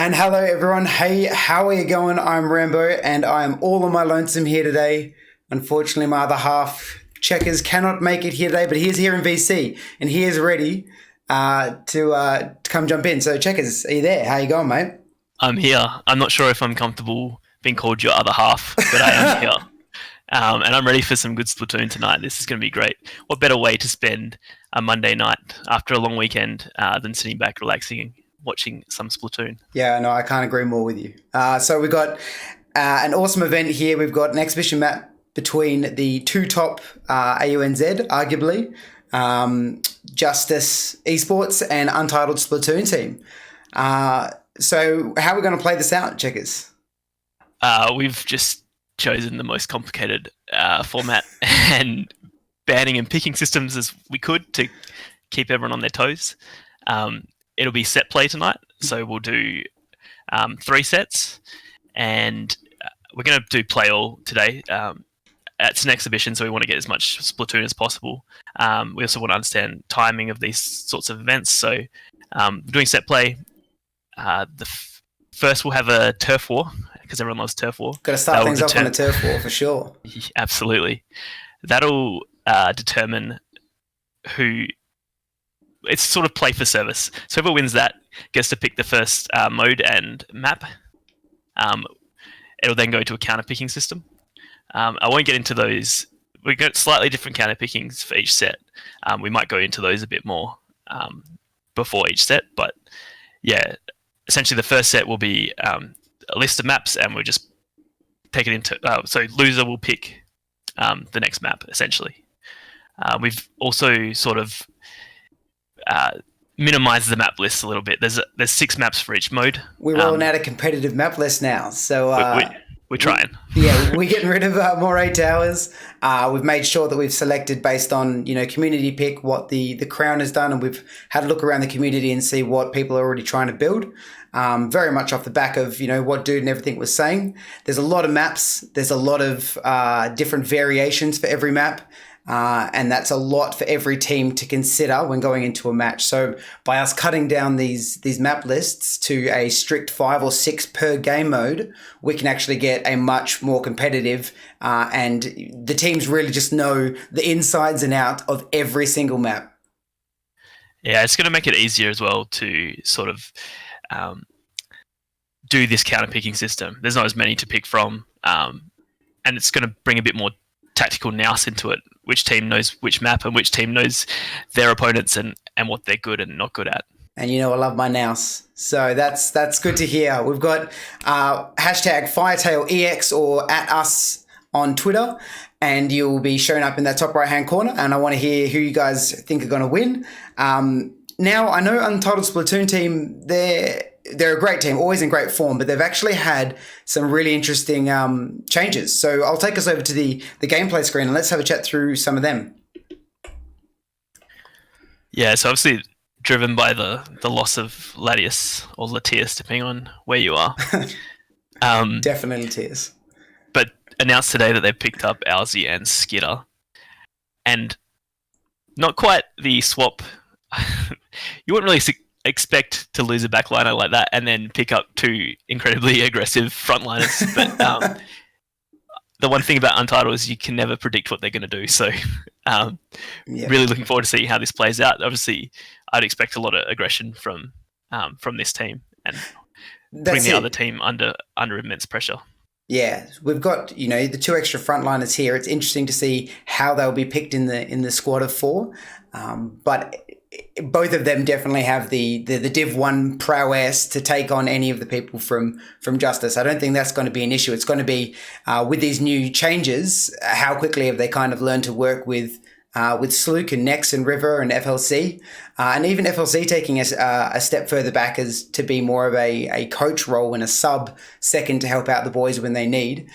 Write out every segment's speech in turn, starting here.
And hello, everyone. Hey, how are you going? I'm Rambo, and I'm all on my lonesome here today. Unfortunately, my other half, Checkers, cannot make it here today, but he is here in VC, and he is ready to come jump in. So, Checkers, are you there? How you going, mate? I'm here. I'm not sure if I'm comfortable being called your other half, but I am here. And I'm ready for some good Splatoon tonight. This is going to be great. What better way to spend a Monday night after a long weekend than sitting back, relaxing, and watching some Splatoon? Yeah, no, I can't agree more with you. So we've got an awesome event here. We've got an exhibition map between the two top AUNZ, arguably, Justice Esports and Untitled Splatoon team. So how are we going to play this out, Checkers? We've just chosen the most complicated format and banning and picking systems as we could to keep everyone on their toes. It'll be set play tonight, so we'll do 3 sets, and we're going to do play all today. It's an exhibition, so we want to get as much Splatoon as possible. We also want to understand timing of these sorts of events, so we're doing set play. First, we'll have a turf war, because everyone loves turf war. Got to start things off on a turf war, for sure. Absolutely. That'll determine who... It's sort of play for service. So whoever wins that gets to pick the first mode and map. It'll then go to a counter-picking system. I won't get into those. We've got slightly different counter-pickings for each set. We might go into those a bit more before each set, but yeah, essentially the first set will be a list of maps, and we'll just take it into... so loser will pick the next map, essentially. We've also sort of minimized the map list a little bit. There's 6 maps for each mode. We're rolling out a competitive map list now, so... we're trying. We're getting rid of more 8 towers. We've made sure that we've selected based on, community pick, what the Crown has done, and we've had a look around the community and see what people are already trying to build. Very much off the back of, what Dude and everything was saying. There's a lot of maps. There's a lot of different variations for every map. And that's a lot for every team to consider when going into a match. So by us cutting down these map lists to a strict 5 or 6 per game mode, we can actually get a much more competitive, and the teams really just know the insides and out of every single map. Yeah, it's going to make it easier as well to sort of do this counter-picking system. There's not as many to pick from, and it's going to bring a bit more tactical nous into it. Which team knows which map and which team knows their opponents and what they're good and not good at. And I love my nous. So that's good to hear. We've got hashtag Firetail EX or @us on Twitter, and you'll be showing up in that top right-hand corner, and I want to hear who you guys think are going to win. Now, I know Untitled Splatoon team, they're a great team, always in great form, but they've actually had some really interesting changes. So I'll take us over to the gameplay screen and let's have a chat through some of them. Yeah, so obviously driven by the loss of Latius or Latius, depending on where you are. Definitely Latius. But announced today that they've picked up AUNZ and Skitter. And not quite the swap. You wouldn't really expect to lose a backliner like that and then pick up 2 incredibly aggressive frontliners. But the one thing about Untitled is you can never predict what they're going to do. So really looking forward to see how this plays out. Obviously, I'd expect a lot of aggression from this team and bring the other team under immense pressure. Yeah, we've got, the 2 extra frontliners here. It's interesting to see how they'll be picked in the squad of 4. But both of them definitely have the Div 1 prowess to take on any of the people from Justice. I don't think that's going to be an issue. It's going to be, with these new changes, how quickly have they kind of learned to work with Slook and Nex and River and FLC, and even FLC taking a step further back as to be more of a coach role and a sub second to help out the boys when they need.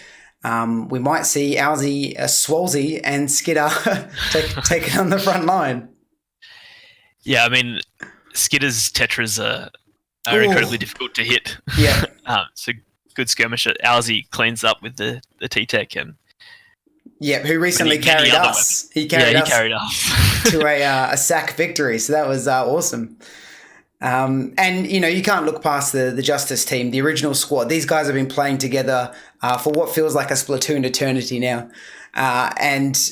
We might see AUNZ, Swolzy and Skidder take it on the front line. Yeah, I mean, Skidder's tetras are incredibly difficult to hit. Yeah. So good skirmish. AUNZ cleans up with the T-Tech and... Yeah, who recently carried us. He carried us to a sack victory, so that was awesome. And, you can't look past the Justice team, the original squad. These guys have been playing together for what feels like a Splatoon eternity now. And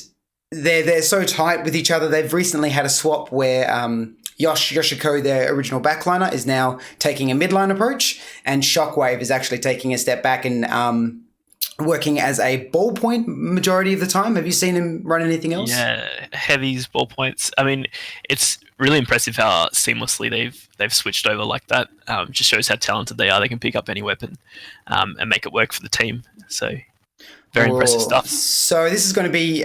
they're so tight with each other. They've recently had a swap where Yoshiko, their original backliner, is now taking a midline approach, and Shockwave is actually taking a step back and working as a ballpoint majority of the time. Have you seen him run anything else? Yeah, heavies, ballpoints. I mean, it's really impressive how seamlessly they've switched over like that. Just shows how talented they are. They can pick up any weapon and make it work for the team. So very impressive stuff. So this is going to be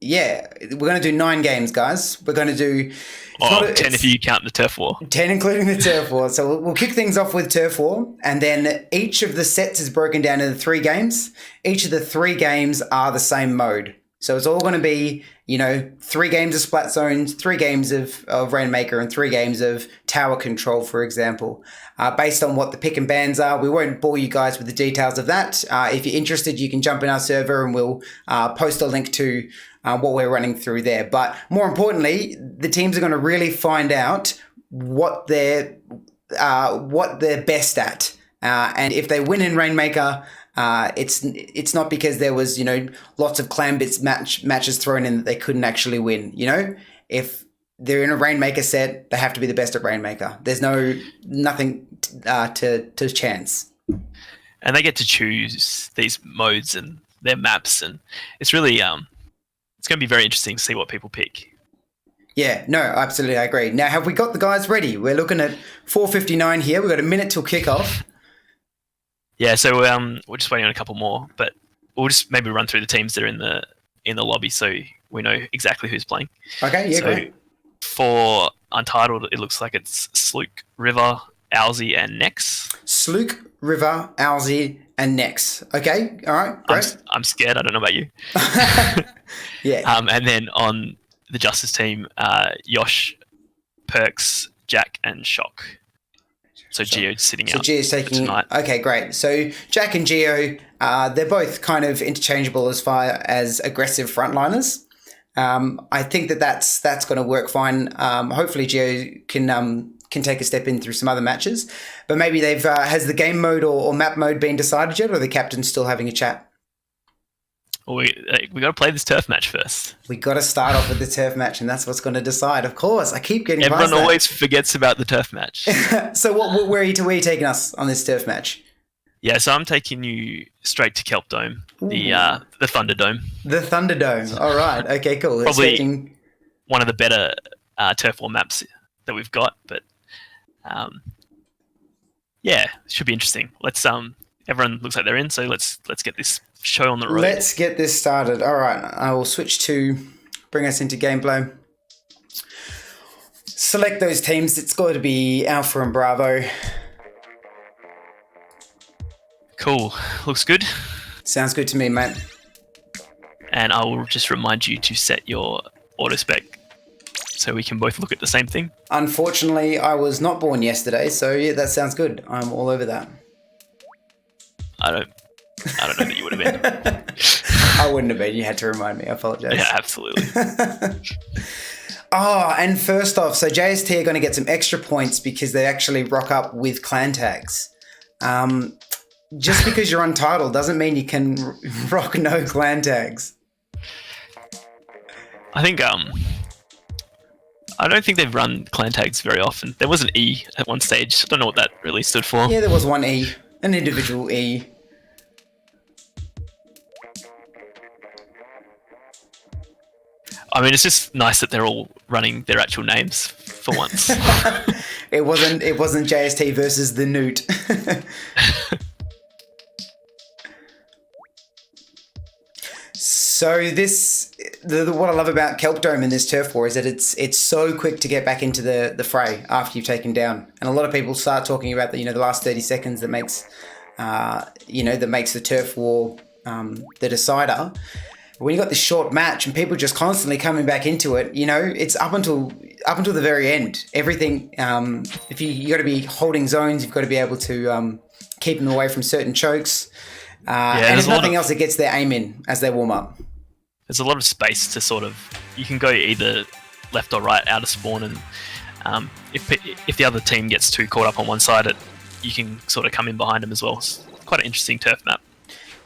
we're going to do 9 games, guys. We're going to do 10 if you count the turf war. 10 including the turf war. So we'll kick things off with turf war, and then each of the sets is broken down into 3 games. Each of the 3 games are the same mode. So it's all going to be, 3 games of Splat Zones, 3 games of Rainmaker, and 3 games of Tower Control, for example, based on what the pick and bans are. We won't bore you guys with the details of that. If you're interested, you can jump in our server and we'll post a link to what we're running through there. But more importantly, the teams are going to really find out what they're best at. And if they win in Rainmaker, it's not because there was, lots of clan bits matches thrown in that they couldn't actually win. If they're in a Rainmaker set, they have to be the best at Rainmaker. There's nothing to chance. And they get to choose these modes and their maps, and it's really it's going to be very interesting to see what people pick. Yeah, no, absolutely, I agree. Now, have we got the guys ready? We're looking at 4:59 here. We've got a minute till kickoff. Yeah, so we're just waiting on a couple more, but we'll just maybe run through the teams that are in the lobby so we know exactly who's playing. Okay, yeah, great. For Untitled, it looks like it's Slook, River, AUNZ, and Nex. Slook, River, AUNZ, and Nex. Okay, all right, great. I'm scared. I don't know about you. Yeah. And then on the Justice team, Yosh, Perks, Jack, and Shock. So Geo's sitting out. So Geo's taking tonight. Okay, great. So Jack and Geo, they're both kind of interchangeable as far as aggressive frontliners. I think that's going to work fine. Hopefully Geo can take a step in through some other matches. But maybe has the game mode or map mode been decided yet, or are the captains still having a chat? Well, we got to play this turf match first. We got to start off with the turf match, and that's what's going to decide. Of course, I keep getting. Everyone always forgets about the turf match. So, where are you taking us on this turf match? Yeah, so I'm taking you straight to Kelp Dome, the Thunderdome. The Thunderdome. All right. Okay. Cool. Probably one of the better turf war maps that we've got, but yeah, it should be interesting. Let's everyone looks like they're in, so let's get this show on the road. Let's get this started. All right, I will switch to bring us into gameplay. Select those teams. It's got to be Alpha and Bravo. Cool. Looks good. Sounds good to me, mate. And I will just remind you to set your auto spec so we can both look at the same thing. Unfortunately, I was not born yesterday, so yeah, that sounds good. I'm all over that. I don't know that you would have been. I wouldn't have been. You had to remind me. I apologize. Yeah, absolutely. And first off, so JST are going to get some extra points because they actually rock up with clan tags. Just because you're Untitled doesn't mean you can rock no clan tags. I think I don't think they've run clan tags very often. There was an E at one stage. I don't know what that really stood for. Yeah, there was one E, an individual E. I mean, it's just nice that they're all running their actual names for once. It wasn't JST versus the Newt. So what I love about Kelp Dome in this turf war is that it's so quick to get back into the fray after you've taken down, and a lot of people start talking about the last 30 seconds that makes the turf war the decider. When you got this short match and people just constantly coming back into it, it's up until the very end. Everything, if you got to be holding zones, you've got to be able to keep them away from certain chokes. And if nothing else, it gets their aim in as they warm up. There's a lot of space to you can go either left or right out of spawn, and If the other team gets too caught up on one side, you can sort of come in behind them as well. It's quite an interesting turf map.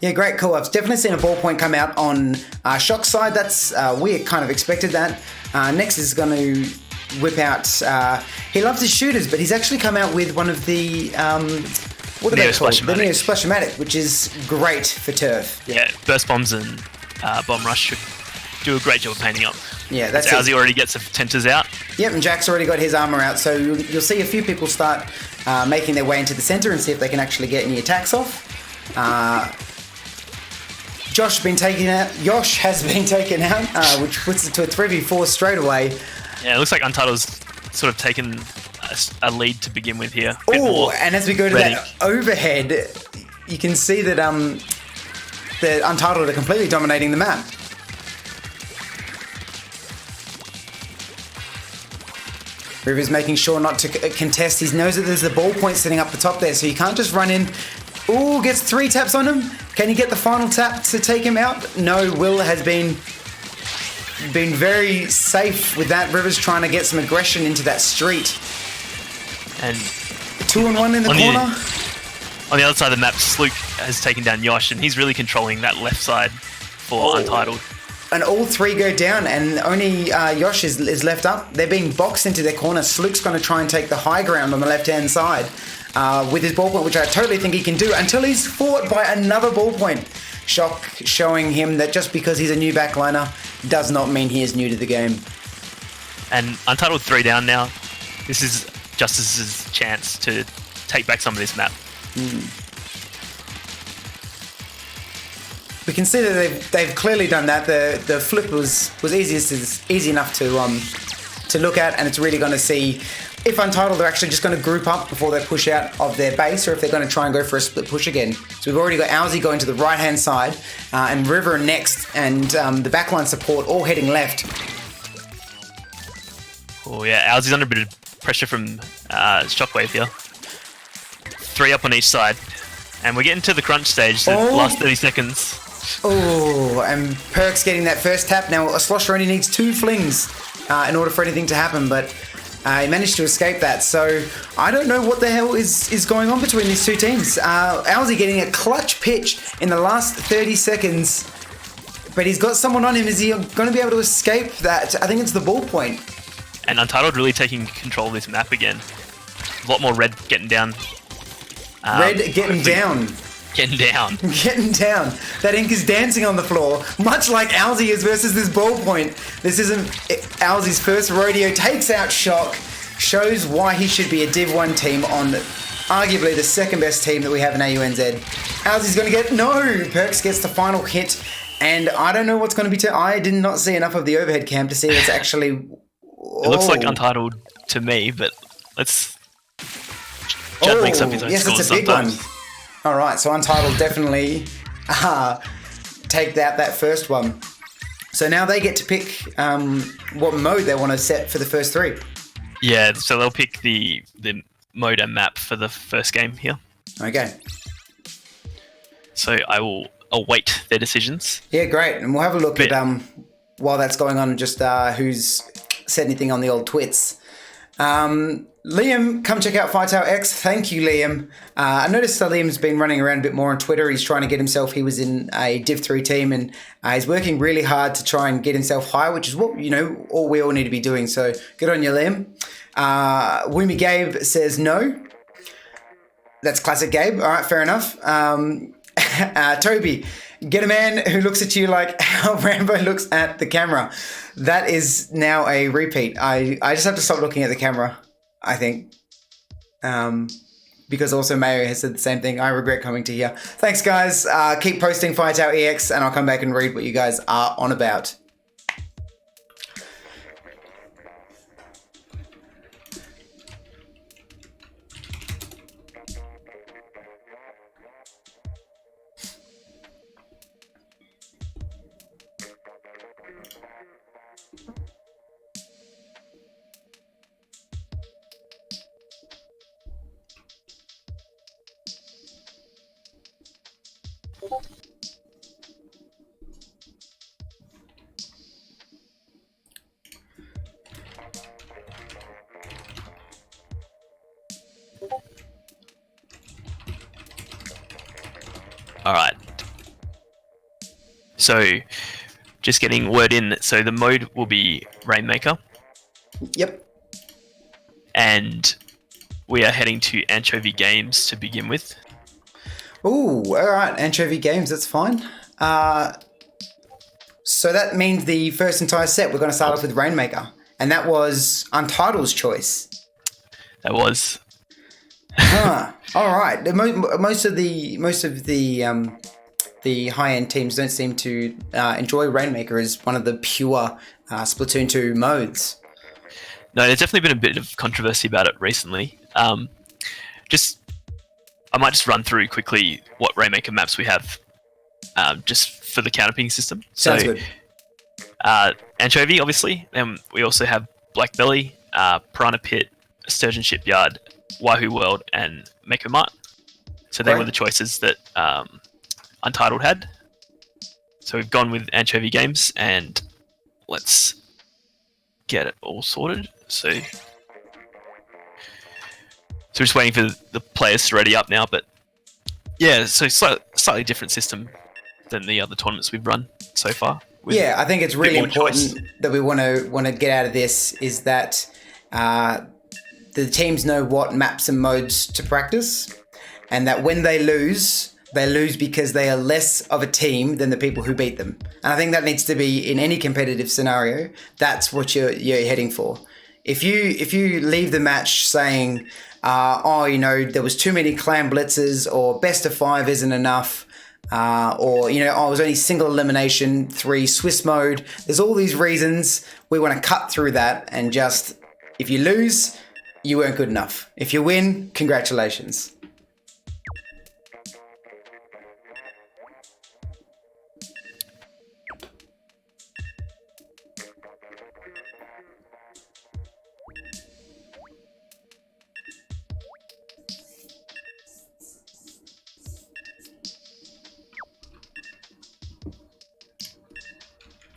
Yeah, great, cool. I've definitely seen a ballpoint come out on Shock's side. That's we kind of expected that. Next is going to whip out. He loves his shooters, but he's actually come out with one of the what are they called? The Neo Splashomatic, which is great for turf. Yeah, burst bombs and bomb rush should do a great job of painting up. Yeah, that's AUNZ already gets the tenters out. Yep, and Jack's already got his armor out, so you'll see a few people start making their way into the center and see if they can actually get any attacks off. Josh has been taken out, which puts it to a 3v4 straight away. Yeah, it looks like Untitled's sort of taken a lead to begin with here. Oh, and as we go to that overhead, you can see that the Untitled are completely dominating the map. River's making sure not to contest. He knows that there's the ballpoint sitting up the top there, so you can't just run in. Ooh, gets 3 taps on him. Can he get the final tap to take him out? No, Will has been very safe with that. River's trying to get some aggression into that street. And 2-on-1 in the corner. On the other side of the map, Sluke has taken down Yosh, and he's really controlling that left side for Untitled. And all 3 go down, and only Yosh is left up. They're being boxed into their corner. Sluke's going to try and take the high ground on the left-hand side with his ballpoint, which I totally think he can do, until he's fought by another ballpoint. Shock showing him that just because he's a new backliner does not mean he is new to the game. And Untitled 3 down now. This is Justice's chance to take back some of this map. We can see that they've clearly done that. The flip was easy enough to look at, and it's really going to see if Untitled are actually just going to group up before they push out of their base, or if they're going to try and go for a split push again. So we've already got AUNZ going to the right-hand side, and River next, and the backline support all heading left. Oh yeah, AUNZ's under a bit of pressure from Shockwave here. 3 up on each side, and we're getting to the crunch stage, the last 30 seconds. Oh, and Perks getting that first tap. Now, a Slosher only needs 2 flings in order for anything to happen, but he managed to escape that. So I don't know what the hell is going on between these two teams. AUNZ getting a clutch pitch in the last 30 seconds, but he's got someone on him. Is he going to be able to escape that? I think it's the ballpoint. And Untitled really taking control of this map again. A lot more red getting down. Red getting down. Getting down. Getting down. That ink is dancing on the floor, much like AUNZ is versus this ballpoint. This isn't AUNZ's first rodeo. Takes out Shock. Shows why he should be a Div 1 team on arguably the second best team that we have in AUNZ. AUNZ's going to get... No! Perks gets the final hit. And I don't know what's going to be... I did not see enough of the overhead cam to see it's actually... It looks like Untitled to me, but let's... Judd makes up his own scores it's a big sometimes. one. All right, so Untitled definitely take that first one. So now they get to pick what mode they want to set for the first 3. Yeah, so they'll pick the mode and map for the first game here. Okay. So I will await their decisions. Yeah, great. And we'll have a look at, while that's going on, just who's said anything on the old twits. Liam, come check out Firetail X. Thank you, Liam. I noticed that Liam's been running around a bit more on Twitter. He's trying to get himself. He was in a Div 3 team, and he's working really hard to try and get himself high, which is what all we all need to be doing. So good on you, Liam. Woomy Gabe says no. That's classic Gabe. All right, fair enough. Toby, get a man who looks at you like how Rambo looks at the camera. That is now a repeat. I just have to stop looking at the camera, I think. Because also Mayo has said the same thing. I regret coming to here. Thanks, guys. Keep posting Firetail EX, and I'll come back and read what you guys are on about. All right. So, just getting word in. So the mode will be Rainmaker. Yep. And we are heading to Anchovy Games to begin with. Ooh, all right. Anchovy Games, that's fine. So that means the first entire set, we're going to start off with Rainmaker. And that was Untitled's choice. That was. All right. Most of the high-end teams don't seem to enjoy Rainmaker as one of the pure Splatoon 2 modes. No, there's definitely been a bit of controversy about it recently. I might just run through quickly what Rainmaker maps we have, just for the counterpicking system. Sounds good. Anchovy, obviously. Then we also have Black Belly, Piranha Pit, Sturgeon Shipyard, Wahoo World, and Mako Mart. So they were the choices that Untitled had. So we've gone with Anchovy Games, and let's get it all sorted. So we're just waiting for the players to ready up now, but yeah, so slightly different system than the other tournaments we've run so far. Yeah, I think it's really important that we want to get out of this is that the teams know what maps and modes to practice, and that when they lose because they are less of a team than the people who beat them. And I think that needs to be in any competitive scenario. That's what you're heading for. If you leave the match saying, there was too many clan blitzes, or best of 5 isn't enough, or it was only single elimination 3 Swiss mode. There's all these reasons. We want to cut through that and just, if you lose, you weren't good enough. If you win, congratulations.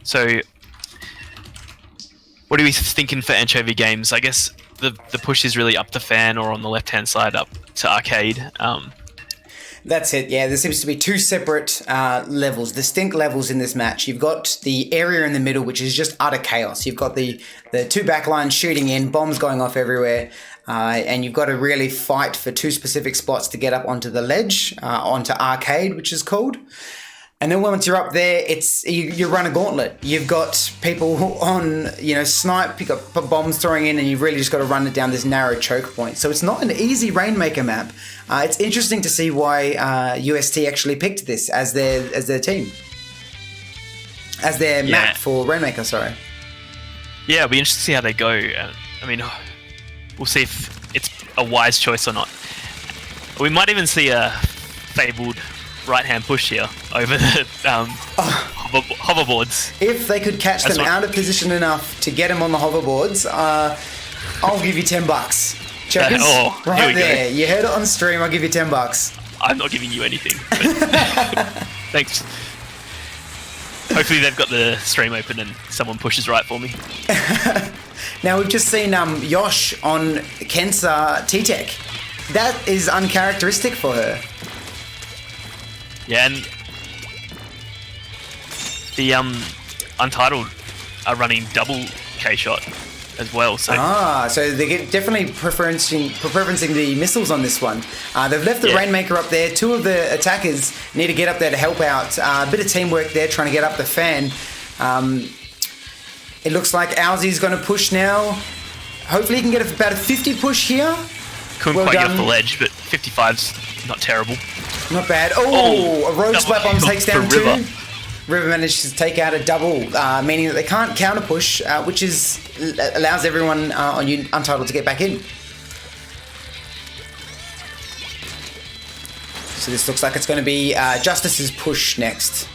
So, what are we thinking for Anchovy Games? I guess the push is really up the fan, or on the left-hand side up to arcade. That's it, yeah. There seems to be 2 separate levels, distinct levels in this match. You've got the area in the middle, which is just utter chaos. You've got the 2 backlines shooting in, bombs going off everywhere, and you've got to really fight for 2 specific spots to get up onto the ledge, onto arcade, which is called. And then once you're up there, you run a gauntlet. You've got people on, snipe, pick up bombs throwing in, and you've really just got to run it down this narrow choke point. So it's not an easy Rainmaker map. It's interesting to see why UST actually picked this as their team, as their map for Rainmaker. Sorry. Yeah, it'll be interesting to see how they go. We'll see if it's a wise choice or not. We might even see a fabled right-hand push here over the hoverboards. If they could catch them out of position enough to get them on the hoverboards, I'll give you $10. Checkers, right there. You heard it on stream. I'll give you $10. I'm not giving you anything. Thanks. Hopefully they've got the stream open and someone pushes right for me. Now we've just seen Yosh on Kensa T-Tech. That is uncharacteristic for her. Yeah, and the Untitled are running double K-shot as well. So they're definitely preferencing the missiles on this one. They've left the Rainmaker up there. 2 of the attackers need to get up there to help out. A bit of teamwork there, trying to get up the fan. It looks like AUNZ going to push now. Hopefully he can get about a 50 push here. Couldn't quite get off the ledge, but 55's not terrible. Not bad. A rogue splat bomb takes down 2. River managed to take out a double, meaning that they can't counter push, which allows everyone on Untitled to get back in. So this looks like it's going to be Justice's push next.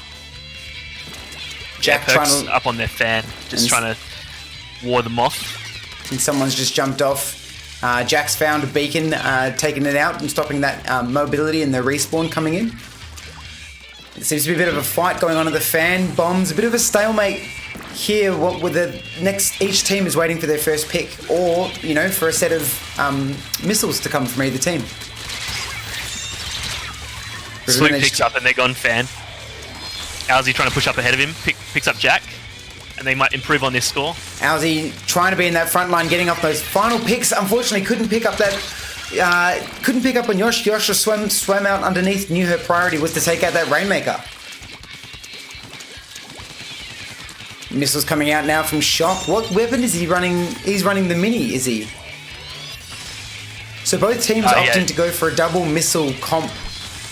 Jack trying to up on their fan, trying to ward them off. And someone's just jumped off. Jack's found a beacon, taking it out and stopping that mobility and the respawn coming in. There seems to be a bit of a fight going on at the fan. Bombs, a bit of a stalemate here. Each team is waiting for their first pick, or for a set of missiles to come from either team. Sloop picks up and they're gone fan. AUNZ trying to push up ahead of him, picks up Jack, and they might improve on this score. AUNZ trying to be in that front line, getting off those final picks. Unfortunately, couldn't pick up on Yosh. Yosh just swam out underneath, knew her priority was to take out that Rainmaker. Missiles coming out now from Shock. What weapon is he running? He's running the Mini, is he? So both teams opting to go for a double missile comp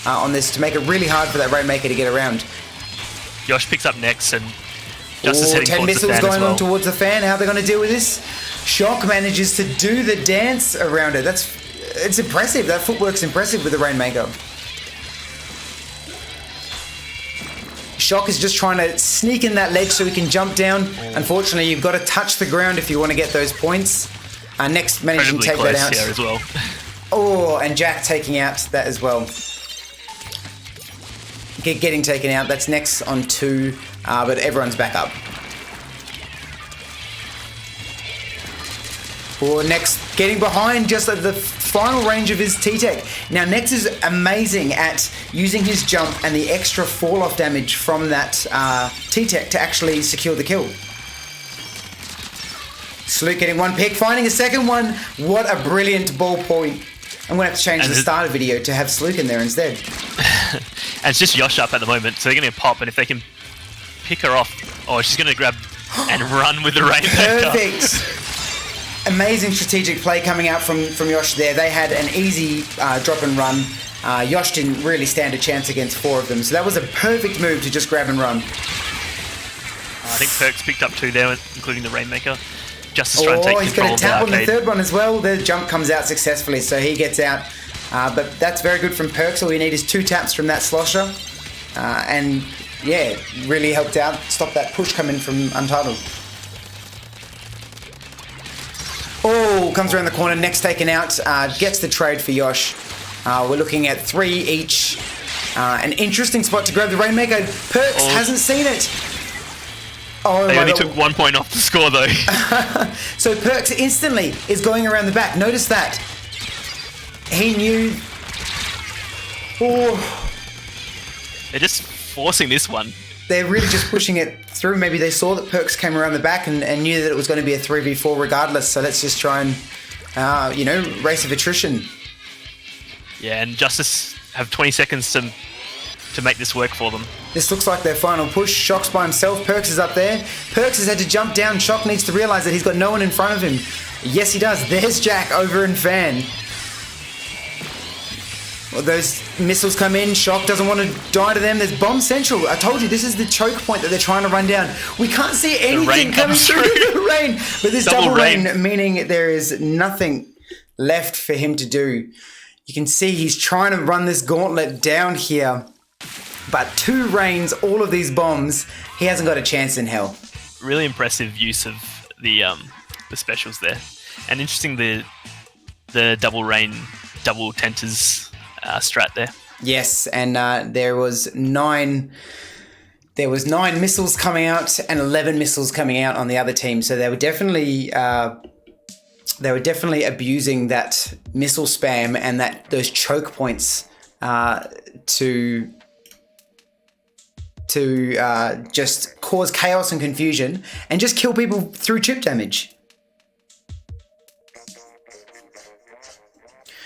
on this to make it really hard for that Rainmaker to get around. Yosh picks up next and Justice heading 10 towards missiles the fan going as well. on towards the fan. How are they going to deal with this? Shock manages to do the dance around it. It's impressive. That footwork's impressive with the Rainmaker. Shock is just trying to sneak in that ledge so he can jump down. Unfortunately, you've got to touch the ground if you want to get those points. Next managing to take that out. Here as well. Oh, and Jack taking out that as well. Getting taken out. That's next on 2, but everyone's back up. Or next, getting behind just at the final range of his T-Tech. Now, Nex is amazing at using his jump and the extra fall-off damage from that T-Tech to actually secure the kill. Sloot getting one pick, finding a second one. What a brilliant ball point. I'm going to have to change the starter video to have Sloot in there instead. And it's just Yosh up at the moment, so they're going to pop, and if they can pick her off, she's going to grab and run with the Rainmaker. Perfect. Amazing strategic play coming out from Yosh there. They had an easy drop and run. Yosh didn't really stand a chance against 4 of them, so that was a perfect move to just grab and run. I think Perks picked up 2 there, including the Rainmaker. Justice trying to take he's control got a tap of the on the third one as well. The jump comes out successfully, so he gets out. But that's very good from Perks. All we need is 2 taps from that slosher. And yeah, really helped out. Stop that push coming from Untitled. Comes around the corner. Next taken out. Gets the trade for Yosh. We're looking at 3 each. An interesting spot to grab the Rainmaker. Perks hasn't seen it. They only took 1 point off the score though. So Perks instantly is going around the back. Notice that. He knew. They're just forcing this one. They're really just pushing it through. Maybe they saw that Perks came around the back and knew that it was going to be a 3v4 regardless. So let's just try and, race of attrition. Yeah, and Justice have 20 seconds to make this work for them. This looks like their final push. Shock's by himself. Perks is up there. Perks has had to jump down. Shock needs to realise that he's got no one in front of him. Yes, he does. There's Jack over in Fan. Well, those missiles come in. Shock doesn't want to die to them. There's Bomb Central. I told you, this is the choke point that they're trying to run down. We can't see anything coming through the rain. But this double rain, meaning there is nothing left for him to do. You can see he's trying to run this gauntlet down here. But 2 rains, all of these bombs, he hasn't got a chance in hell. Really impressive use of the specials there. And interesting the double rain, double tenters strat there. Yes, and there was 9 missiles coming out and 11 missiles coming out on the other team. So they were definitely abusing that missile spam and those choke points to just cause chaos and confusion and just kill people through chip damage.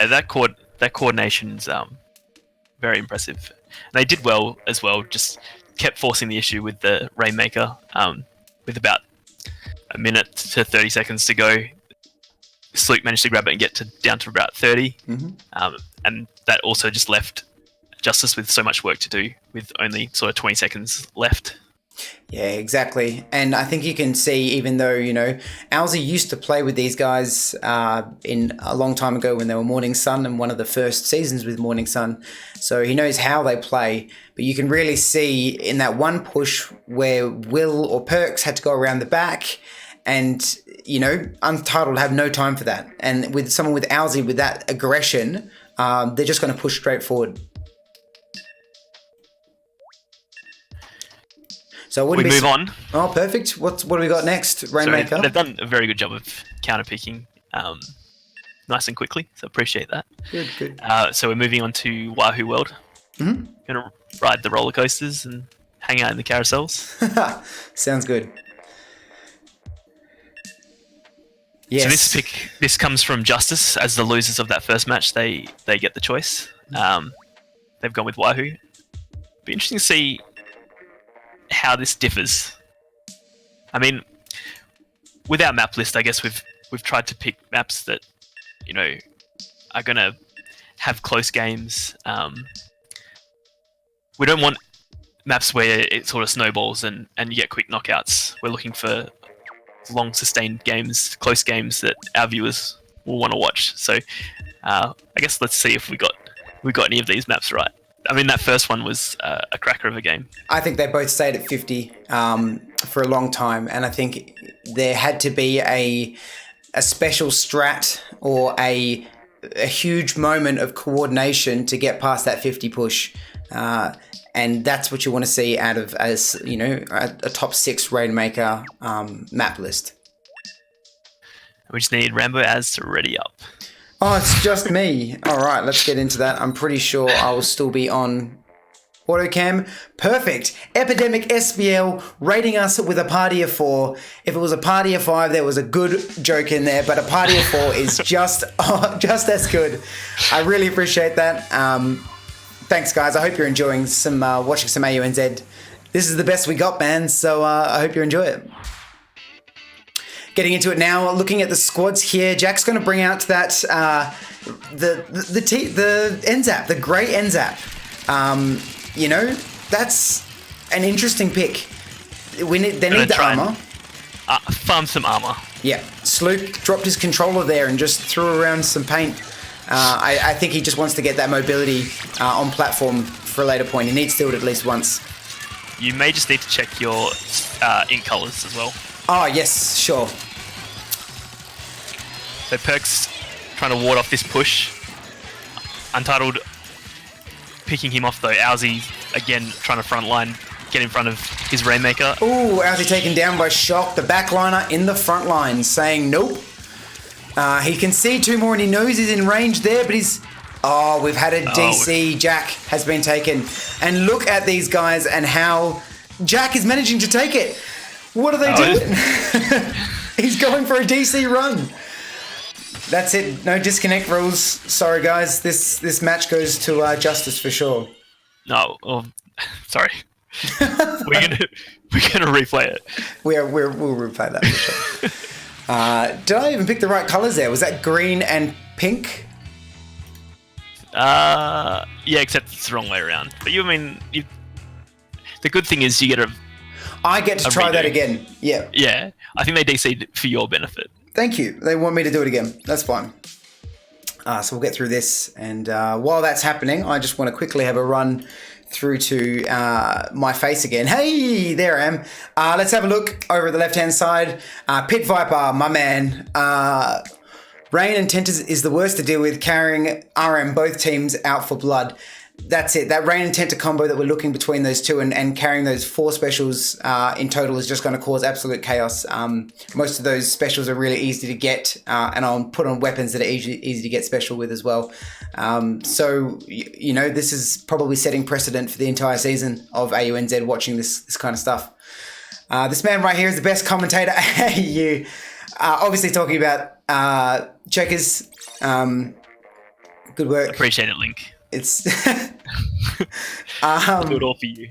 That coordination's very impressive. And they did well as well, just kept forcing the issue with the Rainmaker with about a minute to 30 seconds to go. Sloop managed to grab it and get down to about 30. Mm-hmm. And that also just left Justice with so much work to do with only sort of 20 seconds left. Yeah, exactly. And I think you can see, even though, AUNZ used to play with these guys in a long time ago when they were Morning Sun and one of the first seasons with Morning Sun. So he knows how they play. But you can really see in that one push where Will or Perks had to go around the back and, Untitled have no time for that. And with someone with AUNZ with that aggression, they're just going to push straight forward. So we move on. Oh, perfect. What do we got next? Rainmaker. So they've done a very good job of counter picking, nice and quickly. So appreciate that. Good. So we're moving on to Wahoo World. Going to ride the roller coasters and hang out in the carousels. Sounds good. Yes. So this comes from Justice. As the losers of that first match, they get the choice. They've gone with Wahoo. Be interesting to see how this differs. I mean, with our map list, I guess we've tried to pick maps that are going to have close games. We don't want maps where it sort of snowballs and you get quick knockouts. We're looking for long sustained games, close games that our viewers will want to watch. So I guess let's see if we got any of these maps right. I mean, that first one was a cracker of a game. I think they both stayed at 50 for a long time, and I think there had to be a special strat or a huge moment of coordination to get past that 50 push. And that's what you want to see out of, a top 6 Rainmaker map list. We just need Rambo Az to ready up. Oh, it's just me. All right, let's get into that. I'm pretty sure I will still be on autocam. Perfect. Epidemic SBL rating us with a party of 4. If it was a party of 5, there was a good joke in there, but a party of 4 is just as good. I really appreciate that. Thanks, guys. I hope you're enjoying watching some AUNZ. This is the best we got, man. So I hope you enjoy it. Getting into it now, looking at the squads here, Jack's going to bring out that the NZAP, the grey NZAP. That's an interesting pick. They need the armor. Farm some armor. Yeah, Sloop dropped his controller there and just threw around some paint. I think he just wants to get that mobility on platform for a later point. He needs to do it at least once. You may just need to check your ink colors as well. Oh, yes, sure. So Perk's trying to ward off this push. Untitled picking him off though. AUNZ again trying to frontline, get in front of his Rainmaker. Ooh, AUNZ taken down by Shock. The backliner in the front line saying nope. He can see 2 more and he knows he's in range there, but he's... Oh, we've had a DC. Jack has been taken. And look at these guys and how Jack is managing to take it. What are they doing? He's going for a DC run. That's it. No disconnect rules. Sorry, guys. This match goes to Justice for sure. No, sorry. we're gonna replay it. We'll replay that for sure. Did I even pick the right colors there? Was that green and pink? Yeah, except it's the wrong way around. But the good thing is you get I get to try redo. that again. Yeah. Yeah, I think they DC'd for your benefit. Thank you. They want me to do it again. That's fine. So we'll get through this. And while that's happening, I just want to quickly have a run through to my face again. Hey, there I am. Let's have a look over at the left-hand side. Pit Viper, my man. Rain and Tent is the worst to deal with, carrying RM, both teams out for blood. That's it. That Rain and Tenta combo that we're looking between those two and carrying those 4 specials in total is just going to cause absolute chaos. Most of those specials are really easy to get, and I'll put on weapons that are easy to get special with as well. So this is probably setting precedent for the entire season of AUNZ watching this kind of stuff. This man right here is the best commentator. You obviously talking about Checkers. Good work. Appreciate it, Link. It's I'll do it all for you.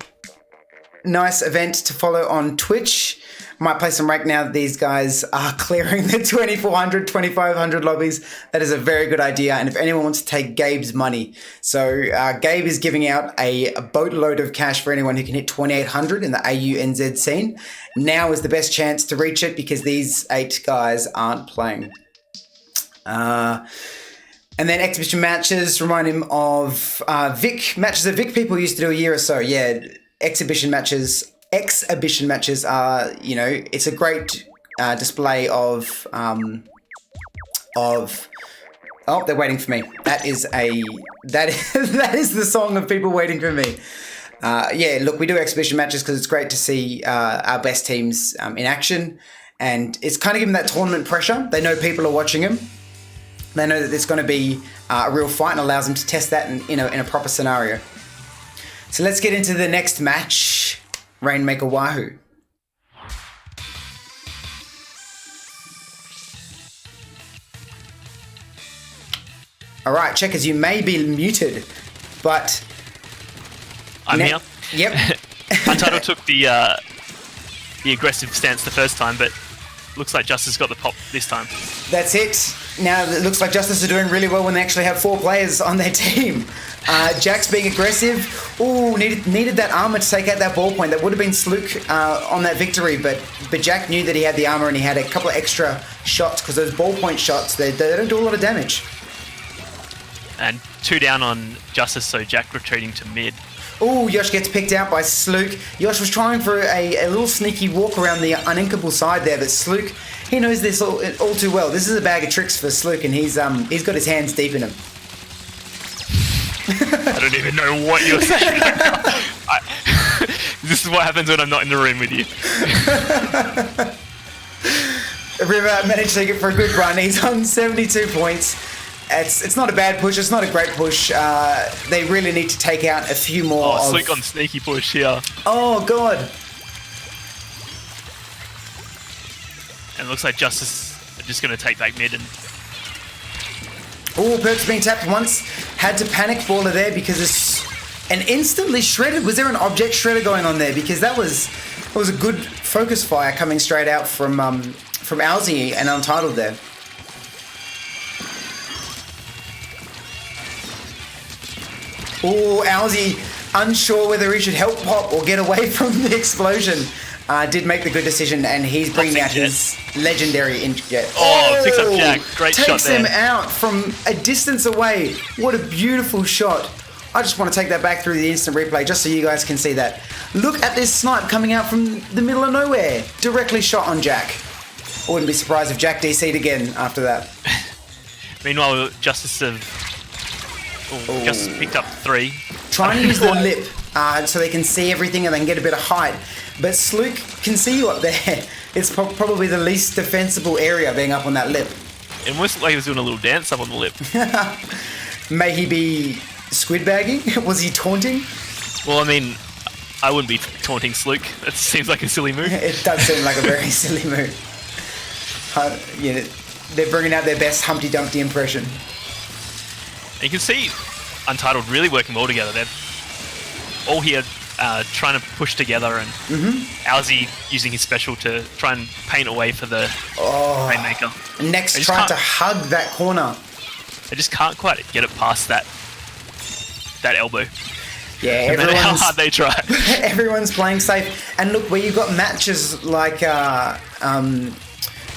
Nice event to follow on Twitch. Might play some rank now that these guys are clearing the 2400, 2500 lobbies. That is a very good idea. And if anyone wants to take Gabe's money, so Gabe is giving out a boatload of cash for anyone who can hit 2800 in the AUNZ scene. Now is the best chance to reach it because these 8 guys aren't playing. And then exhibition matches remind him of Vic matches that Vic people used to do a year or so. Yeah, exhibition matches are, it's a great display of oh, they're waiting for me. That is the song of people waiting for me. Yeah, look, we do exhibition matches because it's great to see our best teams in action, and it's kind of giving that tournament pressure. They know people are watching them. They know that there's going to be a real fight and allows them to test that in a proper scenario. So let's get into the next match. Rainmaker Wahoo. All right, checkers, you may be muted, but I'm here. Yep. Untitled took the aggressive stance the first time, but looks like Justice got the pop this time. That's it. Now it looks like Justice are doing really well when they actually have 4 players on their team. Jack's being aggressive. Ooh, needed that armor to take out that ball point. That would have been Slook on that victory, but Jack knew that he had the armor and he had a couple of extra shots because those ball point shots, they don't do a lot of damage. And 2 down on Justice, so Jack retreating to mid. Ooh, Yosh gets picked out by Slook. Yosh was trying for a little sneaky walk around the uninkable side there, but Slook, he knows this all too well. This is a bag of tricks for Slook, and he's got his hands deep in him. I don't even know what you're saying. This is what happens when I'm not in the room with you. River managed to take it for a good run. He's on 72 points. It's not a bad push. It's not a great push. They really need to take out a few more. Oh, Slook on sneaky push here. Oh, God. And it looks like Justice are just going to take back mid and... Oh, Perk's being tapped once. Had to panic baller there because it's an instantly shredded. Was there an object shredder going on there? Because that was a good focus fire coming straight out from AUNZ and Untitled there. Oh, AUNZ unsure whether he should help pop or get away from the explosion. Did make the good decision, and he's bringing out his legendary Inkjet. Oh, picks up Jack. Great shot there. Takes him out from a distance away. What a beautiful shot. I just want to take that back through the instant replay just so you guys can see that. Look at this snipe coming out from the middle of nowhere. Directly shot on Jack. I wouldn't be surprised if Jack DC'd again after that. Meanwhile, Justice Justice picked up 3. Trying to use the lip so they can see everything and they can get a bit of height. But Slook can see you up there. It's probably the least defensible area being up on that lip. It almost looked like he was doing a little dance up on the lip. May he be squid bagging? Was he taunting? Well, I mean, I wouldn't be taunting Slook. That seems like a silly move. It does seem like a very silly move. They're bringing out their best Humpty Dumpty impression. And you can see Untitled really working well together. They're all here trying to push together, and AUNZ using his special to try and paint a way for the Rainmaker. Next, trying to hug that corner. They just can't quite get it past that elbow. Yeah, no matter how hard they try. Everyone's playing safe. And look, where you've got matches like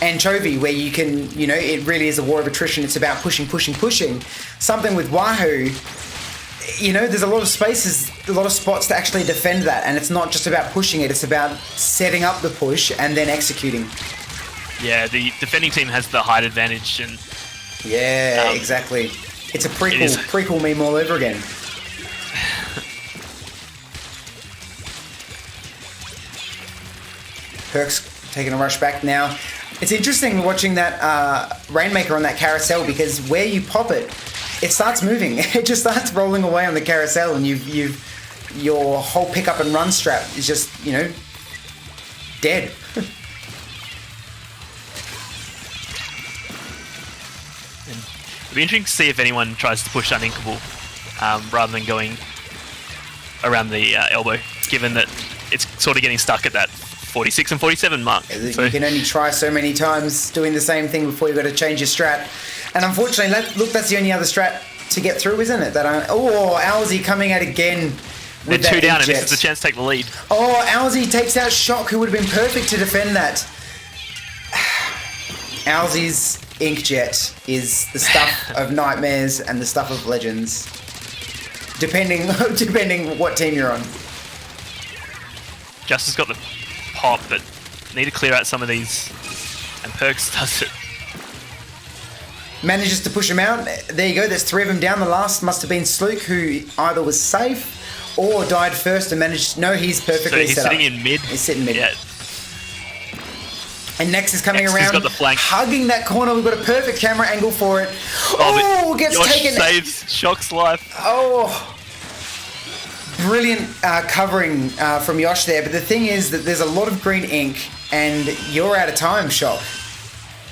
Anchovy, where you can, it really is a war of attrition. It's about pushing. Something with Wahoo, there's a lot of spaces, a lot of spots to actually defend that. And it's not just about pushing it, it's about setting up the push and then executing. Yeah, the defending team has the height advantage. And yeah, exactly. It's a prequel meme all over again. Perk's taking a rush back now. It's interesting watching that Rainmaker on that carousel, because where you pop it, it starts moving. It just starts rolling away on the carousel, and your whole pick up and run strap is just, dead. It'll be interesting to see if anyone tries to push Uninkable rather than going around the elbow, given that it's sort of getting stuck at that 46 and 47 mark. You can only try so many times doing the same thing before you've got to change your strat. And unfortunately, that's the only other strat to get through, isn't it? AUNZ coming out again. They're 2 down, and this is the chance to take the lead. Oh, AUNZ takes out Shock, who would have been perfect to defend that. AUNZ's Inkjet is the stuff of nightmares and the stuff of legends, depending what team you're on. Justice got the pop, but need to clear out some of these, and Perks does it. Manages to push him out. There you go, there's 3 of them down. The last must have been Slook, who either was safe or died first and managed... No, he's perfectly set up. So he's sitting in mid. He's sitting mid. Yeah. And Nex is coming around, got the flank. hugging that corner. We've got a perfect camera angle for it. Oh, gets Yosh taken... saves Shock's life. Oh. Brilliant covering from Yosh there, but the thing is that there's a lot of green ink and you're out of time, Shock.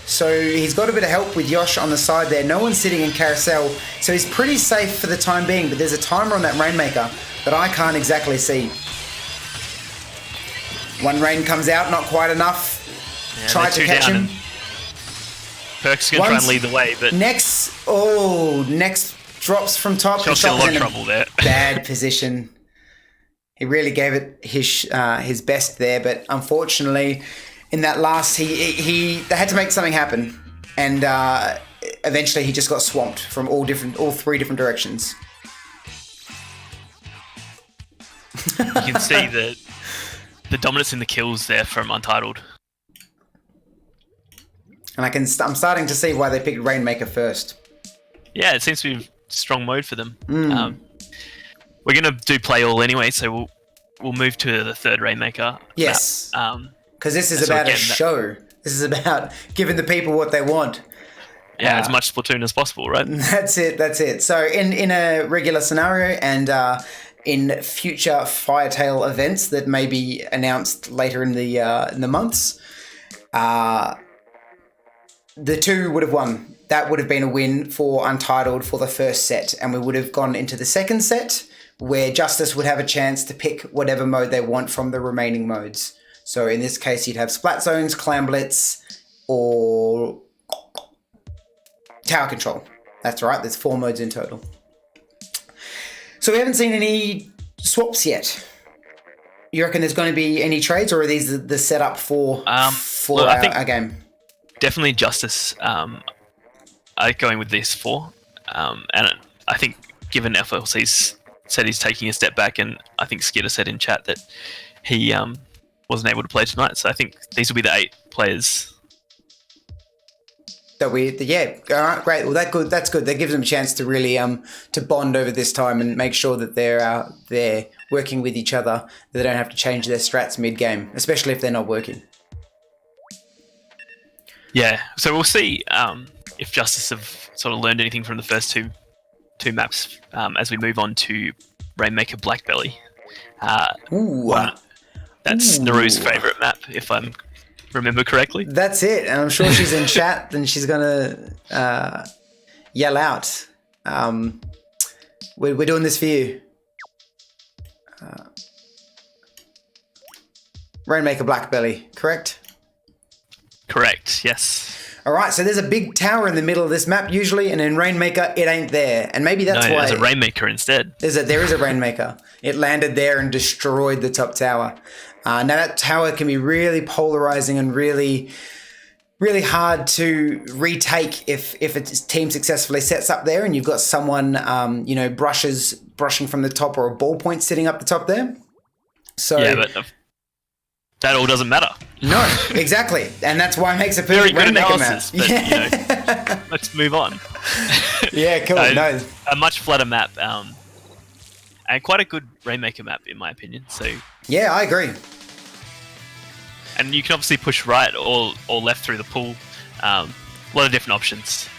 So he's got a bit of help with Yosh on the side there. No one's sitting in carousel, so he's pretty safe for the time being, but there's a timer on that Rainmaker that I can't exactly see. One rain comes out, not quite enough. Yeah, Tried to catch him. Perk's going to try and lead the way, but... Next drops from top. Shock's in a lot of trouble there. Bad position. He really gave it his best there, but unfortunately, in that last, they had to make something happen, and eventually he just got swamped from all three different directions. You can see the dominance in the kills there from Untitled. And I'm starting to see why they picked Rainmaker first. Yeah, it seems to be a strong mode for them. We're going to do play all anyway, so we'll move to the third Rainmaker. Yes, because this is about a show. This is about giving the people what they want. Yeah, as much Splatoon as possible, right? That's it. So in a regular scenario and in future Firetail events that may be announced later in the months, the two would have won. That would have been a win for Untitled for the first set, and we would have gone into the second set where Justice would have a chance to pick whatever mode they want from the remaining modes. So in this case, you'd have Splat Zones, Clan Blitz, or Tower Control. That's right, there's 4 modes in total. So we haven't seen any swaps yet. You reckon there's going to be any trades, or are these the setup for our game? Definitely Justice. I'm going with this 4. And I think given FLC's said he's taking a step back, and I think Skitter said in chat that he wasn't able to play tonight. So I think these will be the 8 players. All right, great. Well, that's good. That gives them a chance to really to bond over this time and make sure that they're working with each other. That they don't have to change their strats mid-game, especially if they're not working. Yeah, so we'll see if Justice have sort of learned anything from the first two maps as we move on to Rainmaker Blackbelly. That's Naru's favourite map, if I remember correctly. That's it, and I'm sure she's in chat and she's going to yell out. We're doing this for you. Rainmaker Blackbelly, correct? Correct, yes. All right, so there's a big tower in the middle of this map usually, and in Rainmaker, it ain't there. And maybe that's why... there's a Rainmaker instead. There is a Rainmaker. It landed there and destroyed the top tower. Now, that tower can be really polarizing and really, really hard to retake if a team successfully sets up there and you've got someone, brushing from the top, or a ballpoint sitting up the top there. So... Yeah, but... that all doesn't matter. No, exactly. And that's why it makes a perfect Rainmaker map. But, let's move on. Yeah, cool. A much flatter map, and quite a good Rainmaker map, in my opinion. So yeah, I agree. And you can obviously push right or left through the pool. A lot of different options.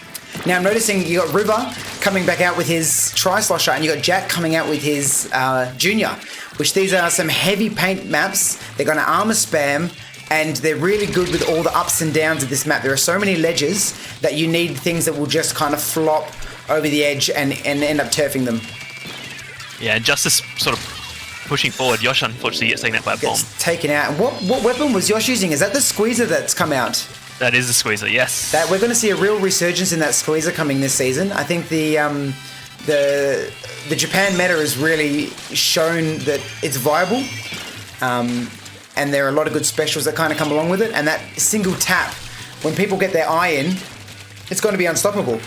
Now I'm noticing you got River coming back out with his Tri-Slosher, and you got Jack coming out with his Junior, which these are some heavy paint maps. They're going to armor spam, and they're really good with all the ups and downs of this map. There are so many ledges that you need things that will just kind of flop over the edge and end up turfing them. Yeah, and Justice sort of pushing forward. Yosh unfortunately gets taken out by a bomb. Taken out. What weapon was Yosh using? Is that the Squeezer that's come out? That is the Squeezer, yes. That we're going to see a real resurgence in that Squeezer coming this season. I think the Japan meta has really shown that it's viable, and there are a lot of good specials that kind of come along with it. And that single tap, when people get their eye in, it's going to be unstoppable.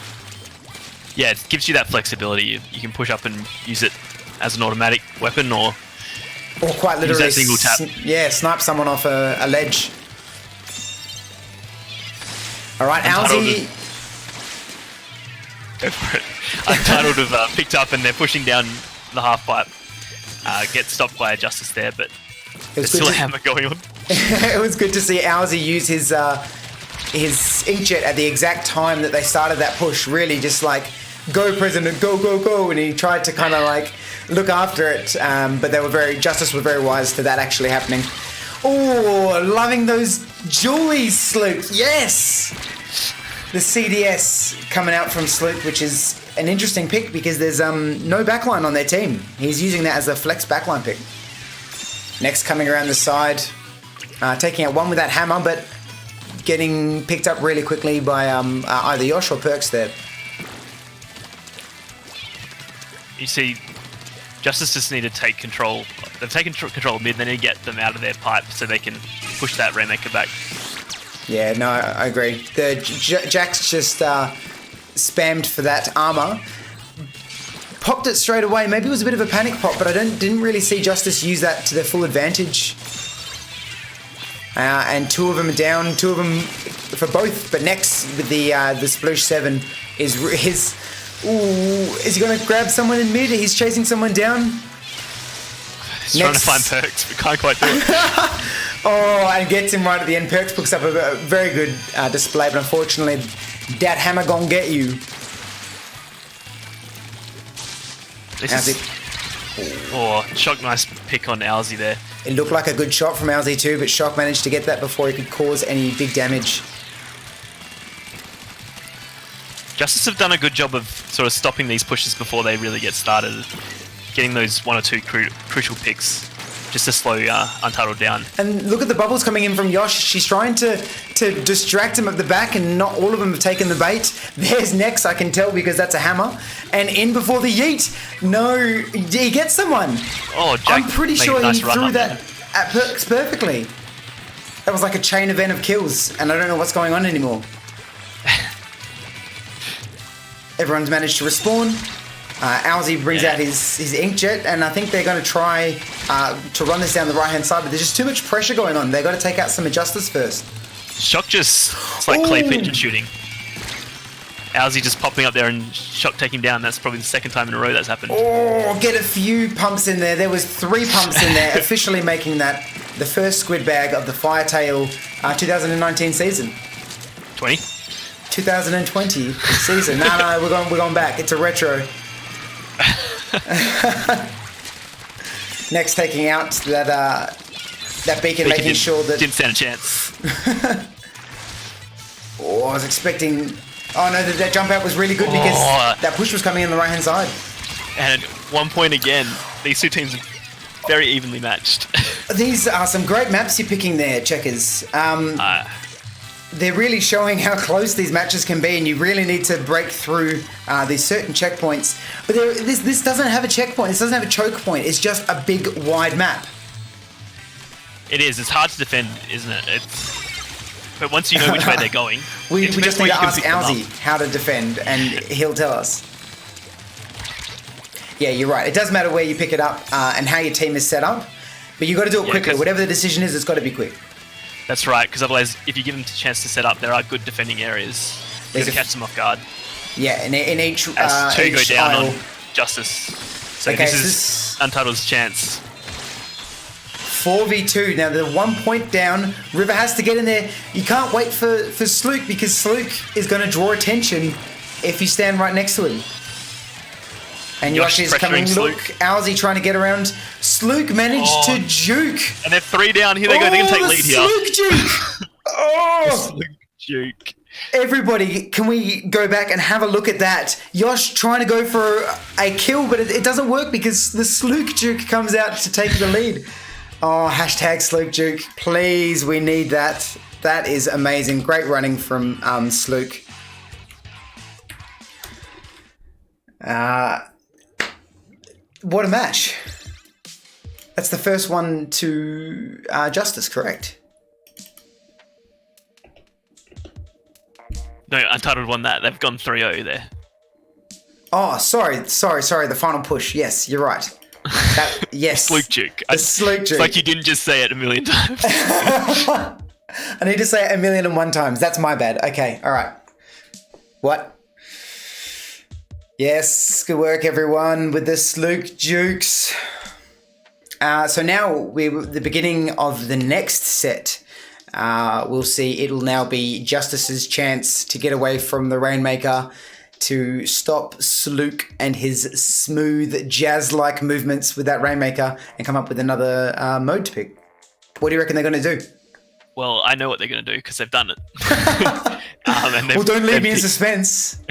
Yeah, it gives you that flexibility. You can push up and use it as an automatic weapon, or quite literally use that single tap. Snipe someone off a ledge. All right, AUNZ. Go for it. Untitled have picked up and they're pushing down the half pipe. Get stopped by a Justice there, but there's still a hammer going on. It was good to see AUNZ use his inkjet at the exact time that they started that push. Really just like, go President, go, go, go. And he tried to kind of like look after it. But Justice were very wise to that actually happening. Oh, loving those Julie Sloop. Yes! The CDS coming out from Sloop, which is an interesting pick because there's no backline on their team. He's using that as a flex backline pick. Next, coming around the side, taking out one with that hammer, but getting picked up really quickly by either Yosh or Perks there. You see, Justice just need to take control. They've taken control of mid, they need to get them out of their pipe so they can push that Rainmaker back. Yeah, no, I agree. The Jax just spammed for that armor. Popped it straight away. Maybe it was a bit of a panic pop, but I didn't really see Justice use that to their full advantage. And two of them are down, two of them for both. But next with the Sploosh 7 is his. Ooh, is he going to grab someone in mid? He's chasing someone down. He's trying to find Perks, but can't quite do it. Oh, and gets him right at the end. Perks picks up a very good display, but unfortunately, that hammer gon' get you. Shock, nice pick on AUNZ there. It looked like a good shot from AUNZ too, but Shock managed to get that before he could cause any big damage. Justice have done a good job of sort of stopping these pushes before they really get started. Getting those one or two crucial picks just to slow Untitled down. And look at the bubbles coming in from Yosh. She's trying to distract him at the back, and not all of them have taken the bait. There's Nex, I can tell, because that's a hammer. And in before the yeet. No, he gets someone. Oh, Jack, I'm pretty sure he threw that at Perks perfectly. That was like a chain event of kills, and I don't know what's going on anymore. Everyone's managed to respawn. AUNZ brings out his inkjet, and I think they're going to try to run this down the right-hand side, but there's just too much pressure going on. They've got to take out some Justice first. Shock it's like clay pigeon shooting. AUNZ just popping up there and Shock taking down. That's probably the second time in a row that's happened. Oh, get a few pumps in there. There was 3 pumps in there, officially making that the first squid bag of the Firetail 2019 season. 2020 season. No, we're going back. It's a retro. Next, taking out that beacon, making sure that didn't stand a chance. I was expecting. Oh no, that jump out was really good because that push was coming in the right hand side. And at one point again, these two teams are very evenly matched. These are some great maps you're picking there, Checkers. They're really showing how close these matches can be, and you really need to break through these certain checkpoints. But this doesn't have a checkpoint. This doesn't have a choke point. It's just a big, wide map. It is. It's hard to defend, isn't it? But once you know which way they're going, we just need to ask AUNZ how to defend, and he'll tell us. Yeah, you're right. It does matter where you pick it up and how your team is set up, but you've got to do it quickly. Whatever the decision is, it's got to be quick. That's right, because otherwise, if you give them a chance to set up, there are good defending areas. You can catch them off guard. Yeah, in each as two go down aisle. on Justice. So okay, this is Untitled's chance. 4v2. Now they're 1 point down. River has to get in there. You can't wait for Slook, because Slook is going to draw attention if you stand right next to him. And Yosh is coming. Look, AUNZ trying to get around. Slook managed to juke. And they're 3 down. Here they go. They're going to take lead here. Slook juke. Slook juke. Everybody, can we go back and have a look at that? Yosh trying to go for a kill, but it doesn't work because the Slook juke comes out to take the lead. Oh, hashtag Slook juke. Please, we need that. That is amazing. Great running from Slook. What a match. That's the first one to Justice, correct? No, Untitled won that. They've gone 3-0 there. Oh, sorry. The final push. Yes, you're right. Yes. Slook juke. The Slook juke. It's like you didn't just say it a million times. I need to say it 1,000,001 times. That's my bad. Okay, all right. What? Yes, good work, everyone, with the Slook jukes. So now we're at the beginning of the next set. We'll see. It'll now be Justice's chance to get away from the Rainmaker, to stop Slook and his smooth jazz-like movements with that Rainmaker and come up with another mode to pick. What do you reckon they're going to do? Well, I know what they're going to do because they've done it. Well, don't leave me in suspense.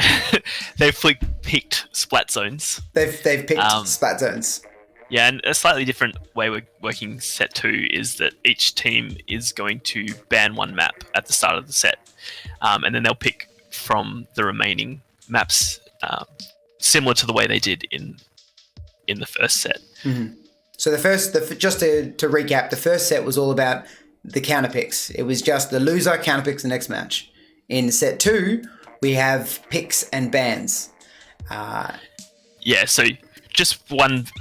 They've picked Splat Zones. They've picked Splat Zones. Yeah, and a slightly different way we're working set 2 is that each team is going to ban one map at the start of the set. And then they'll pick from the remaining maps, similar to the way they did in the first set. Mm-hmm. So just to recap, the first set was all about the counter picks. It was just the loser counter picks the next match. In set 2, we have picks and bans. Yeah, so just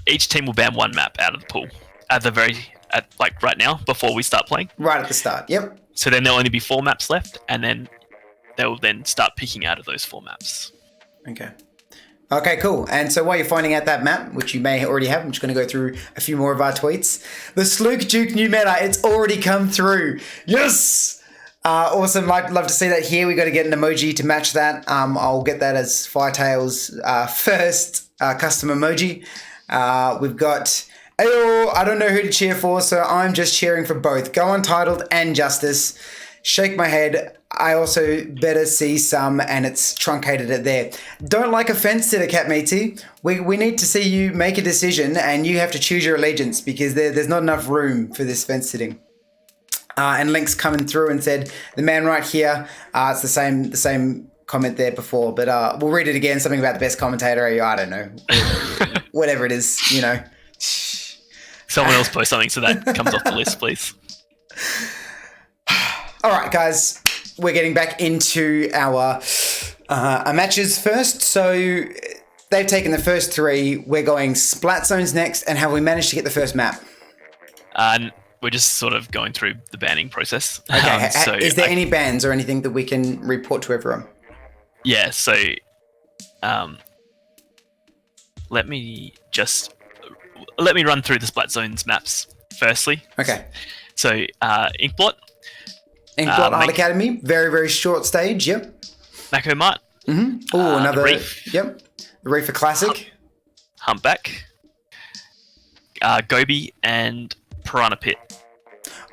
each team will ban one map out of the pool right now before we start playing. Right at the start, yep. So then there'll only be 4 maps left, and then they'll then start picking out of those 4 maps. Okay, cool. And so while you're finding out that map, which you may already have, I'm just going to go through a few more of our tweets. The Slook Duke new meta, it's already come through. Yes! Awesome. I'd love to see that here. We got to get an emoji to match that. I'll get that as Firetail's first custom emoji. We've got, Ayo, I don't know who to cheer for, so I'm just cheering for both. Go Untitled and Justice. Shake my head. I also better see some, and it's truncated it there. Don't like a fence sitter, Cat Meaty. We need to see you make a decision, and you have to choose your allegiance because there's not enough room for this fence sitting. And Link's coming through and said, the man right here, it's the same comment there before, but we'll read it again, something about the best commentator. I don't know. Whatever it is, you know. Someone else post something so that comes off the list, please. All right, guys. We're getting back into our matches first. So they've taken the first 3. We're going Splat Zones next. And have we managed to get the first map? We're just sort of going through the banning process. Okay. So is there any bans or anything that we can report to everyone? Yeah. So let me run through the Splat Zones maps firstly. Okay. So Inkblot. Inkblot Art Academy, very, very short stage, yep. Mako Mart. Mm-hmm. Oh, another, Reef. Yep. The Reefer Classic. Humpback. Gobi and Piranha Pit.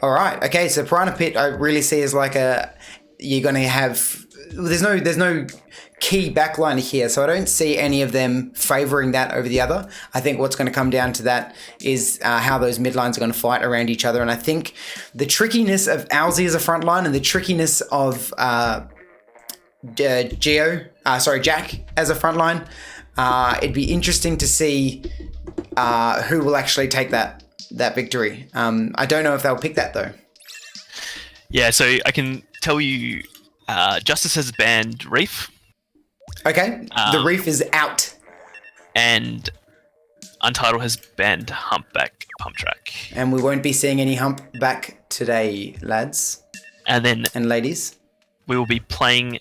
All right. Okay, so Piranha Pit I really see as like you're going to have, there's no key backliner here, so I don't see any of them favouring that over the other. I think what's going to come down to that is how those mid lines are going to fight around each other, and I think the trickiness of AUNZ as a front line and the trickiness of Jack as a front line, it'd be interesting to see who will actually take that victory. I don't know if they'll pick that though. Yeah, so I can tell you Justice has banned Reef. Okay, the Reef is out. And Untitled has banned Humpback Pump Track. And we won't be seeing any Humpback today, lads. And ladies. We will be playing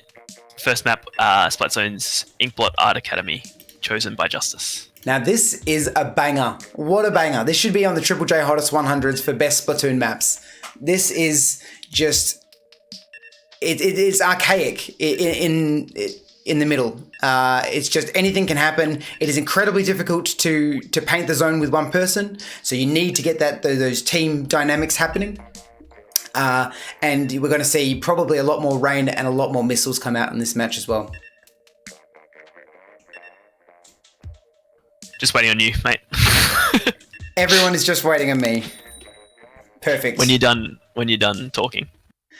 first map, Splat Zones Inkblot Art Academy, chosen by Justice. Now this is a banger. What a banger. This should be on the Triple J Hottest 100s for best Splatoon maps. This is just... It is archaic in the middle. It's just anything can happen. It is incredibly difficult to paint the zone with one person, so you need to get those team dynamics happening. And we're going to see probably a lot more rain and a lot more missiles come out in this match as well. Just waiting on you, mate. Everyone is just waiting on me. Perfect. When you're done talking.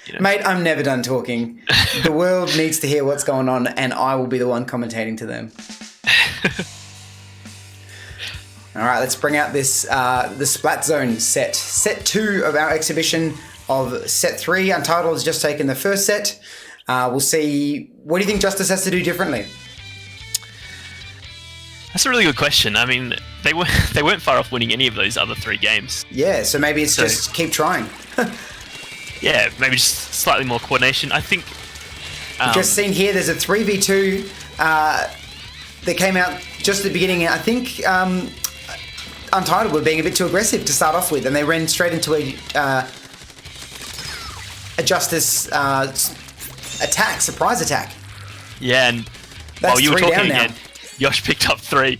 You know. Mate, I'm never done talking. The world needs to hear what's going on, and I will be the one commentating to them. All right, let's bring out this the Splat Zone set. Set 2 of our exhibition of set 3. Untitled has just taken the first set. We'll see. What do you think Justice has to do differently? That's a really good question. I mean, they weren't far off winning any of those other 3 games. Yeah, so maybe it's just keep trying. Yeah, maybe just slightly more coordination. I think... just seen here, there's a 3v2 that came out just at the beginning. I think Untitled were being a bit too aggressive to start off with, and they ran straight into a Justice attack, surprise attack. Yeah, and That's While you were 3 talking down now. again, Yosh picked up 3.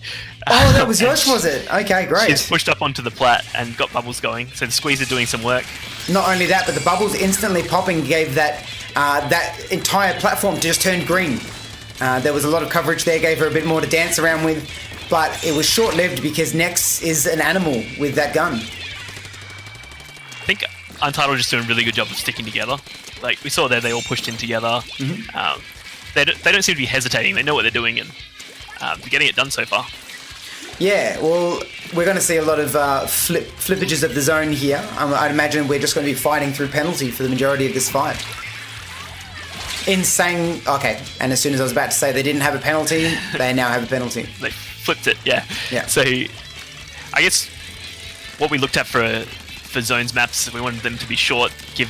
Oh, that was Yosh, was it? Okay, great. She's pushed up onto the plat and got bubbles going. So the squeezer doing some work. Not only that, but the bubbles instantly popping gave that entire platform just turned green. There was a lot of coverage there, gave her a bit more to dance around with, but it was short-lived because Nex is an animal with that gun. I think Untitled just doing a really good job of sticking together. Like we saw there, they all pushed in together. They don't seem to be hesitating. They know what they're doing, and they're getting it done so far. Yeah, well, we're going to see a lot of flippages of the zone here. I'd imagine we're just going to be fighting through penalty for the majority of this fight. Insane. Okay, and as soon as I was about to say they didn't have a penalty, they now have a penalty. They flipped it, yeah. So, I guess what we looked at for zones maps, we wanted them to be short, give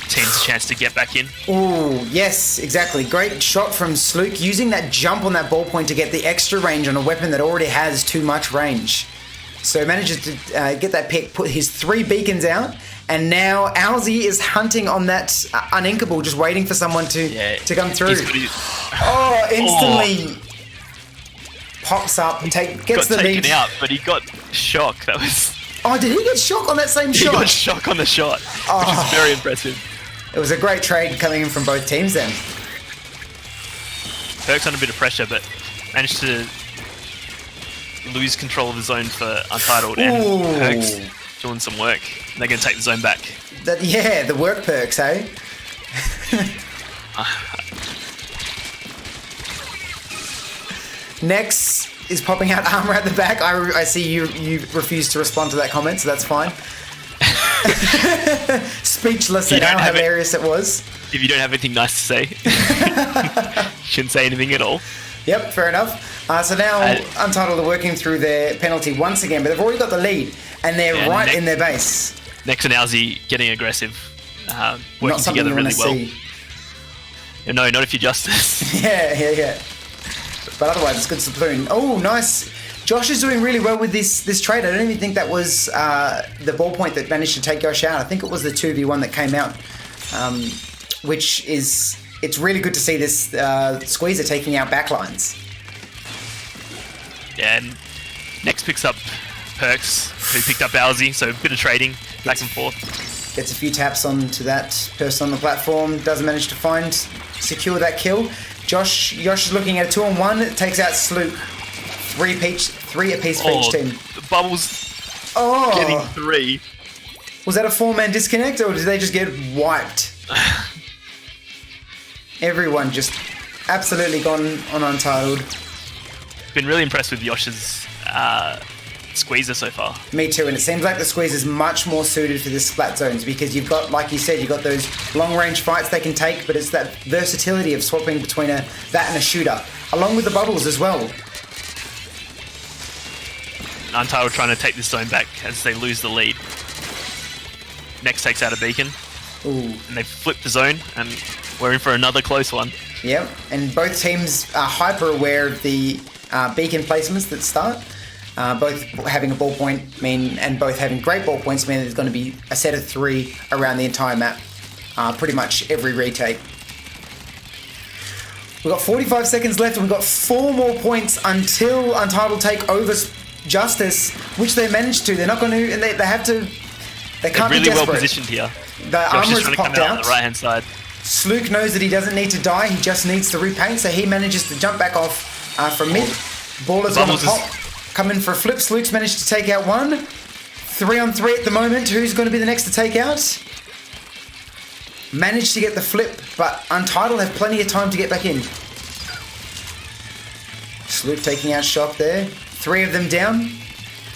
teams a chance to get back in. Oh, yes, exactly. Great shot from Slook, using that jump on that ball point to get the extra range on a weapon that already has too much range. So manages to get that pick, put his 3 beacons out, and now AUNZ is hunting on that uninkable, just waiting for someone to come through. Instantly pops up, gets the lead. Got taken out, but he got shock. That was... Oh, did he get shock on that same shot? He got shock on the shot, which is very impressive. It was a great trade coming in from both teams then. Perk's under a bit of pressure, but managed to lose control of the zone for Untitled, and Perk's doing some work. They're going to take the zone back. The work Perks, eh? Next is popping out armor at the back. I see you refuse to respond to that comment, so that's fine. Speechless at how hilarious it was. If you don't have anything nice to say, shouldn't say anything at all. Yep, fair enough. So now Untitled are working through their penalty once again, but they've already got the lead, and they're in their base. Nex and AUNZ getting aggressive, working not something together you really well. See. No, not if you're Justice. Yeah. But otherwise, it's good Splatoon. Oh, nice. Josh is doing really well with this trade. I don't even think that was the ballpoint that managed to take Josh out. I think it was the 2v1 that came out, which is... It's really good to see this squeezer taking out backlines. Yeah, and Nex picks up Perks, who picked up AUNZ, so a bit of trading, back and forth. Gets a few taps onto that person on the platform, doesn't manage to secure that kill. Josh is looking at a 2-on-1, takes out Sloop. 3 apiece for each team. The Bubbles getting 3. Was that a 4-man disconnect, or did they just get wiped? Everyone just absolutely gone on Untitled. Been really impressed with Yosh's squeezer so far. Me too, and it seems like the squeeze is much more suited for the splat zones because you've got, like you said, you've got those long-range fights they can take, but it's that versatility of swapping between that and a shooter, along with the bubbles as well. Untitled trying to take this zone back as they lose the lead. Next takes out a beacon. Ooh. And they flip the zone, and we're in for another close one. Yep, and both teams are hyper aware of the beacon placements that start. Both having a ballpoint and both having great ball points mean there's going to be a set of 3 around the entire map, pretty much every retake. We've got 45 seconds left, and we've got 4 more points until Untitled take over Justice, which they managed to. They're not going to, and they have to. They can't really be desperate. well positioned here. The armor is popped out on the right hand side. Slook knows that he doesn't need to die. He just needs to repaint, so he manages to jump back off from mid. Baller's going to pop. Come in for a flip. Slook's managed to take out 1. 3-on-3 at the moment. Who's going to be the next to take out? Managed to get the flip, but Untitled have plenty of time to get back in. Slook taking out Shock there. 3 of them down.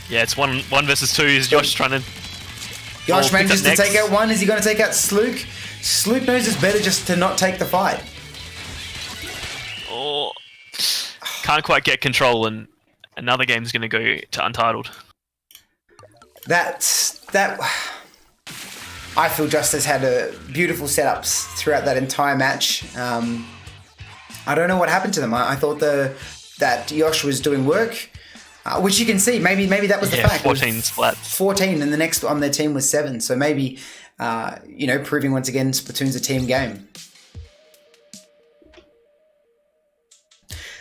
Yeah, it's one versus 2. Is Josh trying to... Josh manages to take out 1. Is he going to take out Slook? Slook knows it's better just to not take the fight. Oh, can't quite get control, and another game's going to go to Untitled. That. I feel Justice had beautiful setups throughout that entire match. I don't know what happened to them. I thought that Yosh was doing work, which you can see. Maybe that was the fact. 14 splats. 14, and the next on their team was 7. So maybe, proving once again Splatoon's a team game.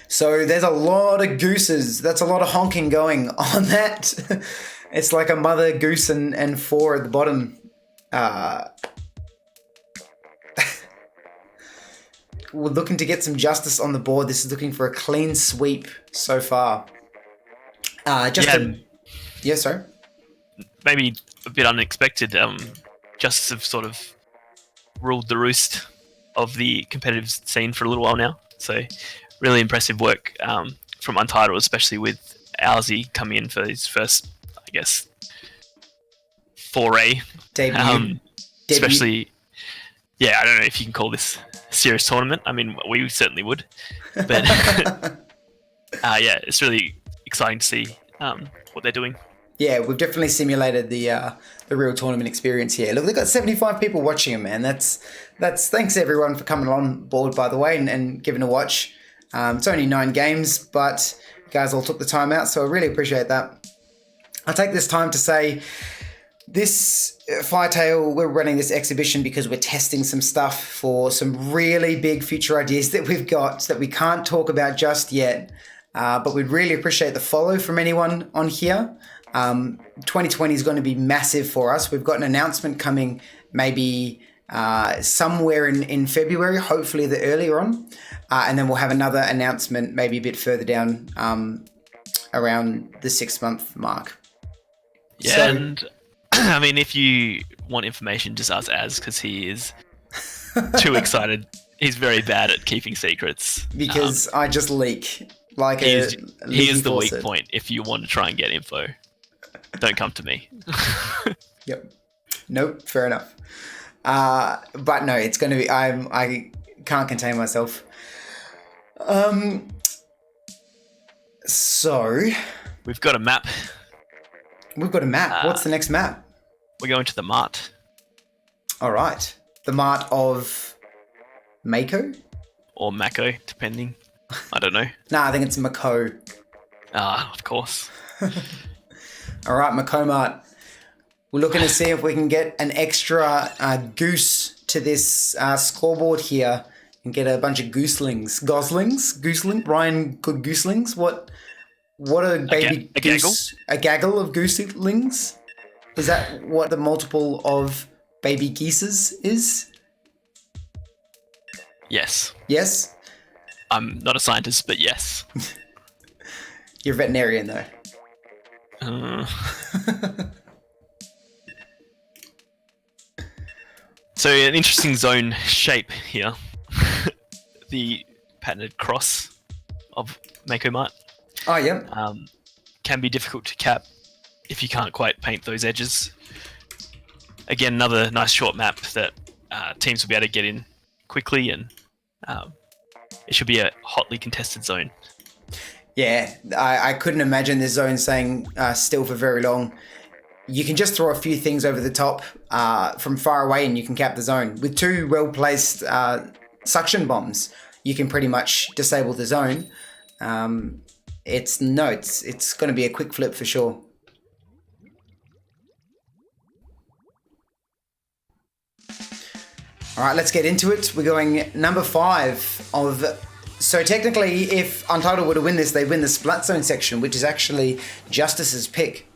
So there's a lot of gooses. That's a lot of honking going on that. It's like a mother goose and 4 at the bottom. We're looking to get some justice on the board. This is looking for a clean sweep so far. Sorry. Maybe a bit unexpected. Justice have sort of ruled the roost of the competitive scene for a little while now. So really impressive work from Untitled, especially with AUNZ coming in for his first, I guess, foray. Debut. Especially, I don't know if you can call this a serious tournament. I mean, we certainly would. But it's really exciting to see what they're doing. Yeah, we've definitely simulated the real tournament experience here. Look, they've got 75 people watching them, man. That's thanks everyone for coming on board, by the way, and giving a watch. It's only 9 games, but you guys all took the time out, so I really appreciate that. I'll take this time to say this Firetail, we're running this exhibition because we're testing some stuff for some really big future ideas that we've got that we can't talk about just yet, but we'd really appreciate the follow from anyone on here. 2020 is going to be massive for us. We've got an announcement coming maybe somewhere in February, hopefully the earlier on. And then we'll have another announcement maybe a bit further down around the 6-month mark. Yeah, so, and I mean, if you want information, just ask Az, because he is too excited. He's very bad at keeping secrets. Because I just leak like he is the weak point if you want to try and get info. Don't come to me. Yep. Nope. Fair enough. But no, it's going to be. I can't contain myself. So we've got a map. What's the next map? We're going to the Mart. All right. The Mart of Mako? Or Mako, depending. I don't know. I think it's Mako. Of course. All right, Mako Mart. We're looking to see if we can get an extra goose to this scoreboard here and get a bunch of gooselings. Gooseling? Ryan, good gooselings? What are baby goose? A gaggle of gooselings? Is that what the multiple of baby geeses is? Yes. Yes? I'm not a scientist, but yes. You're a veterinarian, though. So an interesting zone shape here. The patented cross of Mako Mart. Oh, yeah. Can be difficult to cap if you can't quite paint those edges. Again, another nice short map that teams will be able to get in quickly, and it should be a hotly contested zone. Yeah, I couldn't imagine this zone staying still for very long. You can just throw a few things over the top from far away and you can cap the zone. With 2 well-placed suction bombs, you can pretty much disable the zone. It's going to be a quick flip for sure. All right, let's get into it. We're going number 5 of... So technically, if Untitled were to win this, they win the Splat Zone section, which is actually Justice's pick.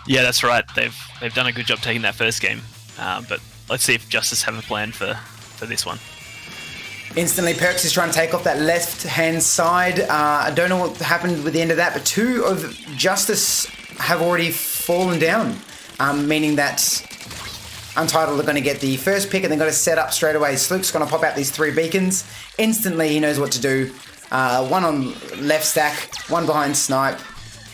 Yeah, that's right. They've done a good job taking that first game. But let's see if Justice have a plan for this one. Instantly, Perks is trying to take off that left-hand side. I don't know what happened with the end of that, but 2 of Justice have already fallen down, meaning that Untitled are going to get the first pick and they're going to set up straight away. Sloop's going to pop out these 3 beacons. Instantly, he knows what to do. 1 on left stack, 1 behind Snipe.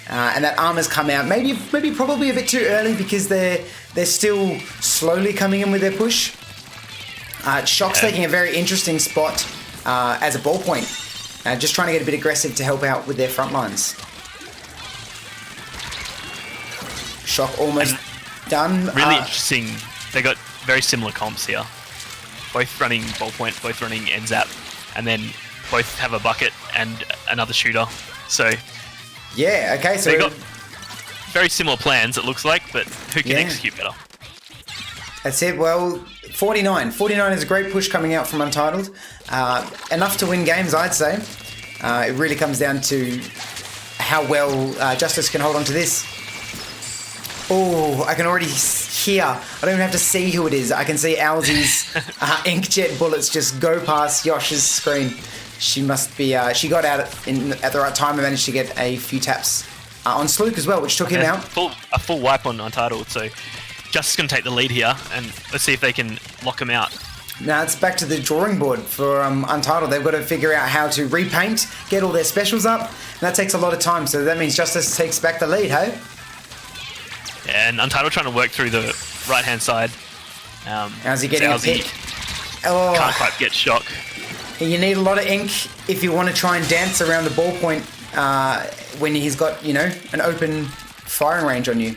And that armor's come out. Maybe probably a bit too early because they're still slowly coming in with their push. Shock's taking a very interesting spot as a ballpoint. Just trying to get a bit aggressive to help out with their front lines. Shock almost done. Really interesting. They got very similar comps here. Both running ballpoint, both running NZAP, and then both have a bucket and another shooter. So yeah, okay. So they got very similar plans, it looks like, but who can execute better? That's it. Well, 49. 49 is a great push coming out from Untitled. Enough to win games, I'd say. It really comes down to how well Justice can hold on to this. Oh, I can already hear. I don't even have to see who it is. I can see AUNZ's inkjet bullets just go past Yosh's screen. She must be. She got out at the right time and managed to get a few taps on Slook as well, which took him out. A full wipe on Untitled, so Justice going to take the lead here, and let's see if they can lock him out. Now it's back to the drawing board for Untitled. They've got to figure out how to repaint, get all their specials up, and that takes a lot of time. So that means Justice takes back the lead, hey? Yeah, and Untitled trying to work through the right-hand side. How's he getting a pick? Oh, can't quite get shock. You need a lot of ink if you want to try and dance around the ballpoint when he's got, an open firing range on you.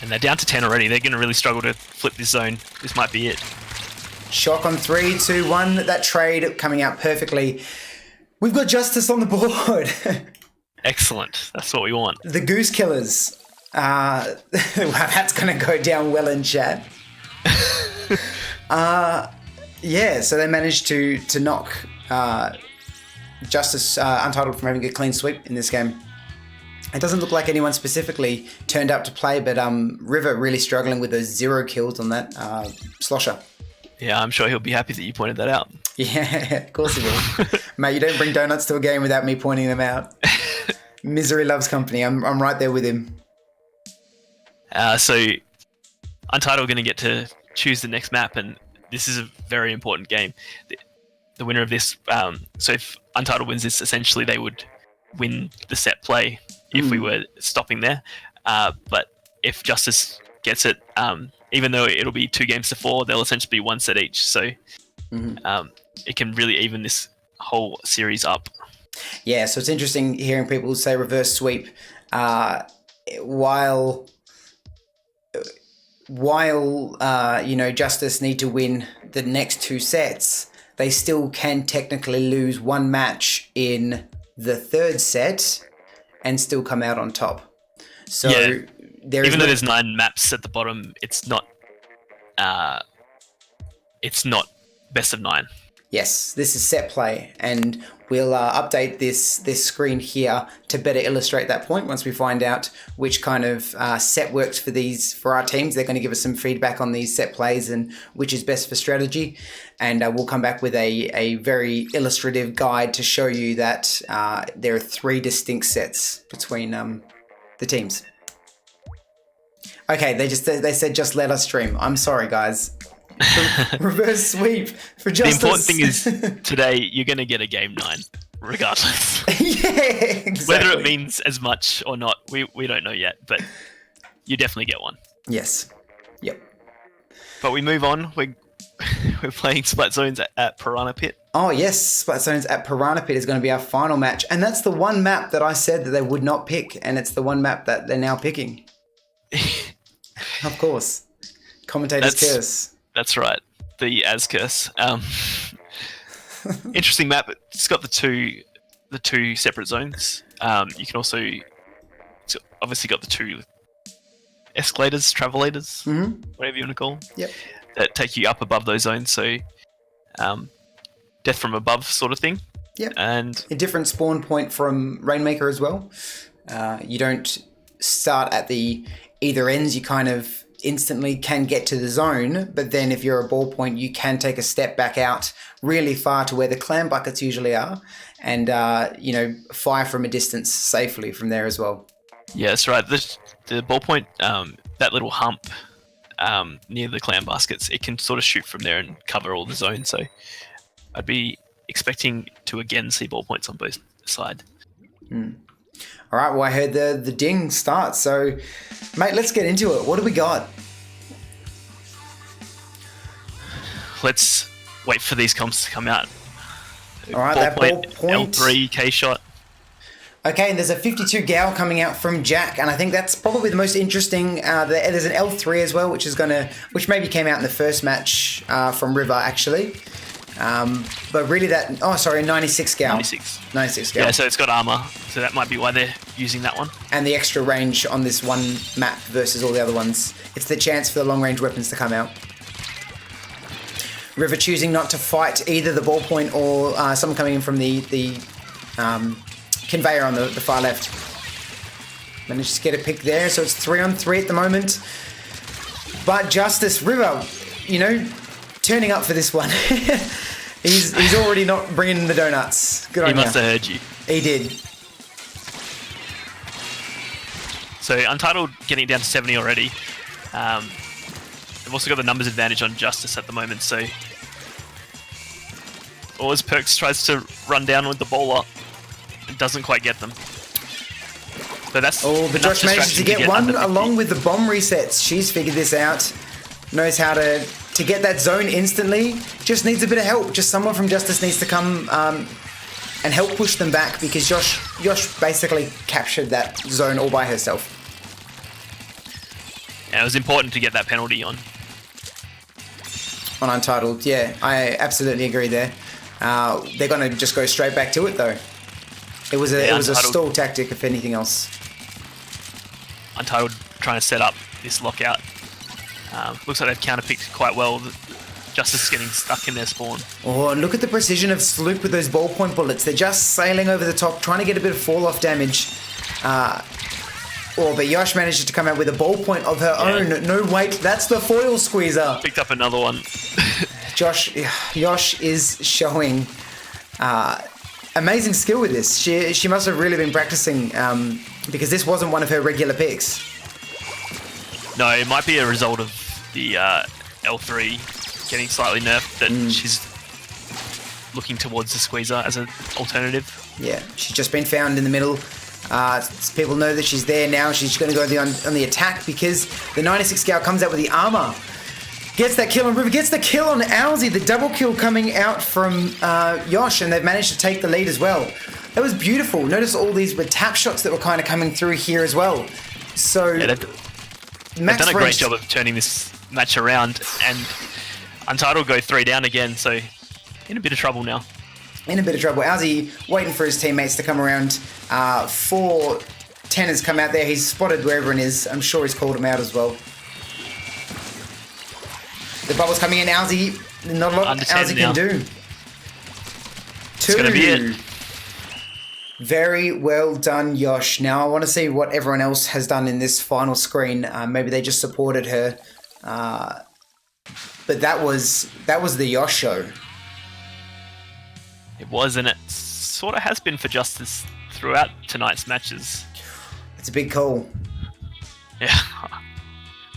And they're down to 10 already. They're going to really struggle to flip this zone. This might be it. Shock on 3, 2, 1. That trade coming out perfectly. We've got Justice on the board. Excellent. That's what we want. The Goose Killers. Wow, that's going to go down well in chat. Yeah, so they managed to knock Justice Untitled from having a clean sweep in this game. It doesn't look like anyone specifically turned up to play, but River really struggling with those 0 kills on that slosher. Yeah, I'm sure he'll be happy that you pointed that out. Yeah, of course he will. Mate, you don't bring donuts to a game without me pointing them out. Misery loves company. I'm right there with him. So Untitled going to get to choose the next map, and this is a very important game. The winner of this, so if Untitled wins this, essentially they would win the set play if we were stopping there. But if Justice gets it, even though it'll be 2 games to 4, they'll essentially be 1 set each. So it can really even this whole series up. Yeah, so it's interesting hearing people say reverse sweep while Justice need to win the next 2 sets, they still can technically lose 1 match in the 3rd set and still come out on top. So even though there's 9 maps at the bottom, it's not best of 9. Yes, this is set play, and we'll update this screen here to better illustrate that point once we find out which kind of set works for our teams. They're going to give us some feedback on these set plays and which is best for strategy, and we'll come back with a very illustrative guide to show you that there are 3 distinct sets between the teams. Okay, they said just let us stream. I'm sorry, guys. Reverse sweep for Justice. The important thing is today you're going to get a game 9 regardless. Yeah, exactly. Whether it means as much or not, we don't know yet, but you definitely get one. Yes. Yep. But we move on. We're playing Splat Zones at Piranha Pit. Oh yes, Splat Zones at Piranha Pit is going to be our final match, and that's the one map that I said that they would not pick, and it's the one map that they're now picking. Of course, commentator's curse. That's right. The Az curse. Interesting map. It's got the two separate zones. You can also, it's obviously got the 2 escalators, travelators, whatever you want to call them. Yep. That take you up above those zones. So, death from above sort of thing. Yep. And a different spawn point from Rainmaker as well. You don't start at the either ends. You kind of instantly can get to the zone, but then if you're a ball point, you can take a step back out really far to where the clam buckets usually are, and fire from a distance safely from there as well. Yeah, that's right. The ball point, that little hump near the clam baskets, it can sort of shoot from there and cover all the zones. So I'd be expecting to again see ball points on both sides. All right, well, I heard the ding start, so, mate, let's get into it. What do we got? Let's wait for these comps to come out. All right, that ball point. L3, K-shot. Okay, and there's a 52 gal coming out from Jack, and I think that's probably the most interesting. There's an L3 as well, which maybe came out in the first match from River, actually. But really 96 gal. 96 gal. Yeah, so it's got armor, so that might be why they're using that one. And the extra range on this one map versus all the other ones. It's the chance for the long range weapons to come out. River choosing not to fight either the ball point or someone coming in from the conveyor on the far left. Managed to get a pick there, so it's 3-on-3 at the moment. But Justice, River, turning up for this one. he's already not bringing the donuts. Good on you. He must have heard you. He did. So Untitled getting it down to 70 already. They've also got the numbers advantage on Justice at the moment, so Always Perks tries to run down with the bowler. It doesn't quite get them. So that's but Josh manages to get one along with the bomb resets. She's figured this out. Knows how to get that zone instantly. Just needs a bit of help. Just someone from Justice needs to come and help push them back, because Josh basically captured that zone all by herself. And it was important to get that penalty on Untitled. Yeah, I absolutely agree there. They're going to just go straight back to it though. It was a stall tactic, if anything else. Untitled trying to set up this lockout. Looks like they've counterpicked quite well. Justice is getting stuck in their spawn. Oh, look at the precision of Sloop with those ballpoint bullets. They're just sailing over the top, trying to get a bit of fall-off damage. But Yosh manages to come out with a ballpoint of her own. No, wait, that's the foil squeezer. Picked up another one. Yosh is showing amazing skill with this. She must have really been practicing, because this wasn't one of her regular picks. No, it might be a result of the L3 getting slightly nerfed, that she's looking towards the squeezer as an alternative. Yeah, she's just been found in the middle. People know that she's there now. She's going to go on the attack, because the 96 scale comes out with the armor. Gets that kill on River, gets the kill on AUNZ, the double kill coming out from Yosh, and they've managed to take the lead as well. That was beautiful. Notice all these were tap shots that were kind of coming through here as well. So they've done a great job of turning this match around, and Untitled go 3 down again, so in a bit of trouble now. In a bit of trouble. AUNZ waiting for his teammates to come around. 4 tenors come out there. He's spotted where everyone is. I'm sure he's called him out as well. The bubble's coming in. AUNZ, not a lot AUNZ can do. 2. It's going to be it. Very well done, Yosh. Now I want to see what everyone else has done in this final screen. Maybe they just supported her. But that was the Yosh show. It was, and it sort of has been for Justice throughout tonight's matches. It's a big call. Yeah.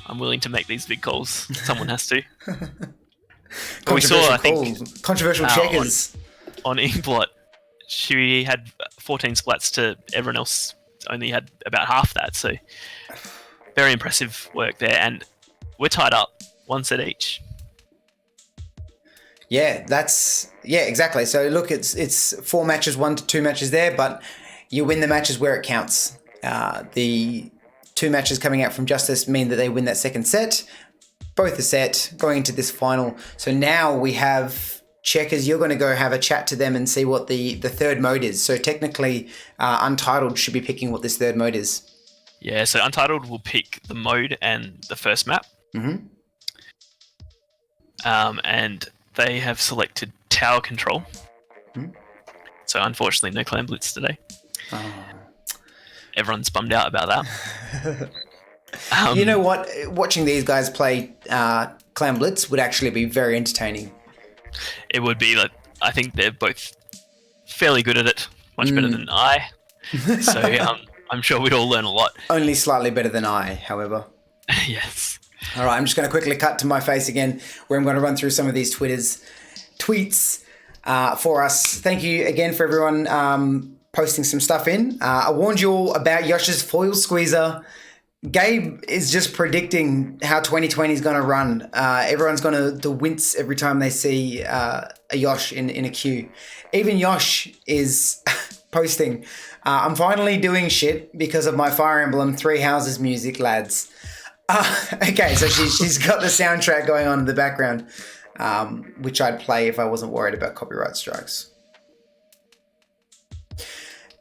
I'm willing to make these big calls. Someone has to. We saw, I think, controversial checkers. On Inkblot, she had 14 splats to everyone else only had about half that, so very impressive work there, and we're tied up 1 set each. Yeah, exactly. So look, it's 4 matches, 1 to 2 matches there, but you win the matches where it counts. The 2 matches coming out from Justice mean that they win that second set. Both are set going into this final. So now we have checkers. You're going to go have a chat to them and see what the third mode is. So technically, Untitled should be picking what this third mode is. Yeah, so Untitled will pick the mode and the first map. Mm-hmm. And they have selected tower control. Mm-hmm. So unfortunately, no Clan Blitz today. Oh. Everyone's bummed out about that. You know what? Watching these guys play Clan Blitz would actually be very entertaining. It would be. Like, I think they're both fairly good at it. Much better than I. So I'm sure we'd all learn a lot. Only slightly better than I, however. Yes. All right, I'm just going to quickly cut to my face again, where I'm going to run through some of these tweets for us. Thank you again for everyone posting some stuff in. I warned you all about Yosh's foil squeezer. Gabe is just predicting how 2020 is going to run. Everyone's going to wince every time they see a Yosh in a queue. Even Yosh is posting, I'm finally doing shit because of my Fire Emblem 3 Houses music, lads. Okay, so she's got the soundtrack going on in the background, which I'd play if I wasn't worried about copyright strikes.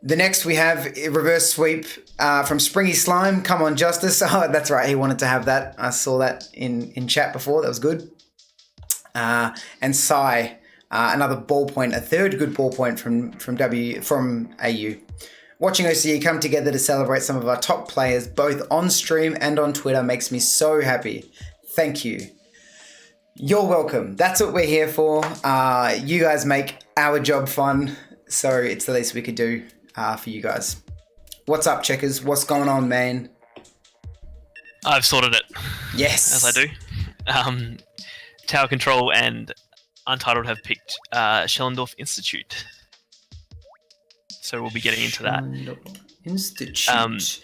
The next we have a reverse sweep from Springy Slime. Come on, Justice. Oh, that's right. He wanted to have that. I saw that in chat before. That was good. and Sai, another ball point, a third good ball point from AU. Watching OCE come together to celebrate some of our top players, both on stream and on Twitter, makes me so happy. Thank you. You're welcome. That's what we're here for. You guys make our job fun, so it's the least we could do for you guys. What's up, Checkers? What's going on, man? I've sorted it. Yes. As I do. Tower Control and Untitled have picked Schellendorf Institute. So we'll be getting into that. Institute.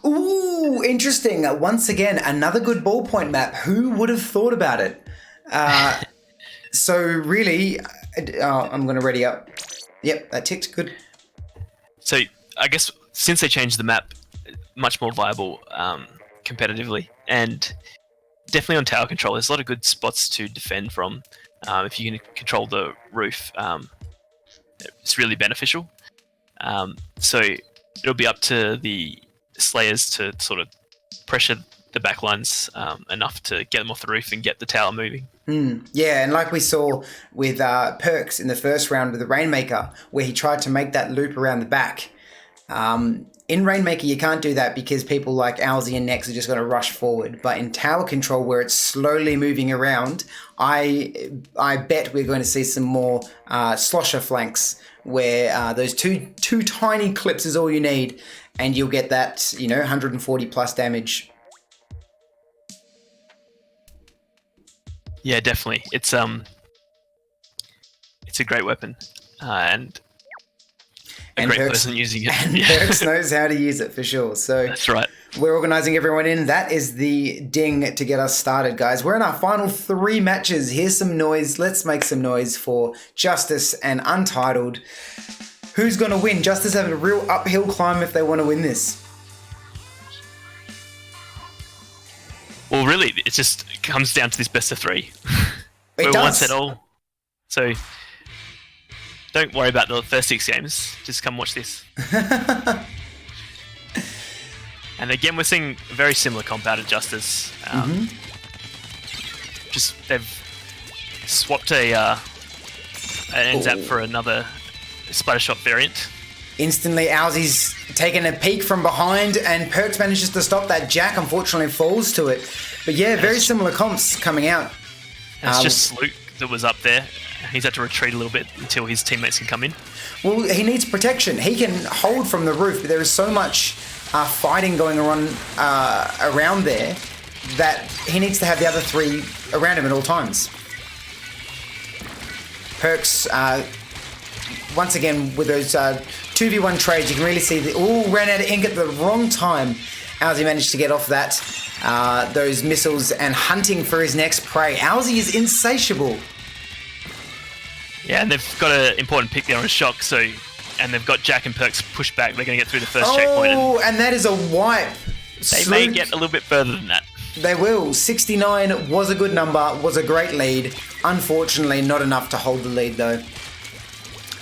Ooh, interesting. Once again, another good ballpoint map. Who would have thought about it? So really, I'm going to ready up. Yep, that ticked. Good. So I guess since they changed the map, much more viable competitively. And definitely on tower control, there's a lot of good spots to defend from. If you can control the roof, it's really beneficial. So it'll be up to the Slayers to sort of pressure the backlines enough to get them off the roof and get the tower moving. Yeah, and like we saw with Perks in the first round with the Rainmaker, where he tried to make that loop around the back. In Rainmaker, you can't do that because people like AUNZ and Nex are just going to rush forward. But in tower control, where it's slowly moving around, I bet we're going to see some more slosher flanks where those two tiny clips is all you need, and you'll get that 140 plus damage. Yeah, definitely. It's a great weapon, and a great Perks, person using it. And Perks knows how to use it for sure. So that's right. We're organising everyone in. That is the ding to get us started, guys. We're in our final 3 matches. Here's some noise. Let's make some noise for Justice and Untitled. Who's going to win? Justice have a real uphill climb if they want to win this. Well, really, it just comes down to this best of 3. It We're does. one set all. So don't worry about the first 6 games. Just come watch this. And again, we're seeing a very similar comp out of Justice. Just they've swapped an NZAP for another Splattershot variant. Instantly, Owzy's taken a peek from behind, and Perks manages to stop that. Jack unfortunately falls to it. But yeah, very similar comps coming out. And it's just Luke that was up there. He's had to retreat a little bit until his teammates can come in. Well, he needs protection. He can hold from the roof, but there is so much fighting going on around there that he needs to have the other 3 around him at all times. Perks, once again, with those 2v1 trades, you can really see ran out of ink at the wrong time. Owzy managed to get off that, those missiles, and hunting for his next prey. Owzy is insatiable. Yeah, and they've got an important pick there on a shock, and they've got Jack and Perks pushed back. They're going to get through the first checkpoint. Oh, and that is a wipe. They may get a little bit further than that. They will. 69 was a good number, was a great lead. Unfortunately, not enough to hold the lead, though.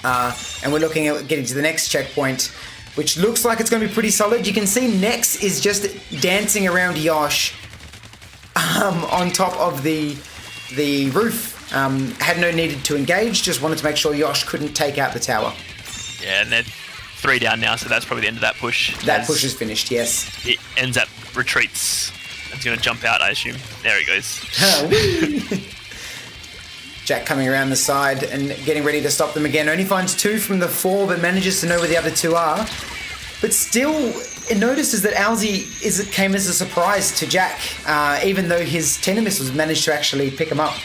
And we're looking at getting to the next checkpoint, which looks like it's going to be pretty solid. You can see Nex is just dancing around Yosh on top of the roof. Had no need to engage, just wanted to make sure Yosh couldn't take out the tower. Yeah, and they're 3 down now, so that's probably the end of that push. That push is finished, yes. It ends up retreats. It's going to jump out, I assume. There he goes. Jack coming around the side and getting ready to stop them again. Only finds 2 from the 4, but manages to know where the other 2 are. But still, it notices that Owzy came as a surprise to Jack, even though his Tina missiles managed to actually pick him up.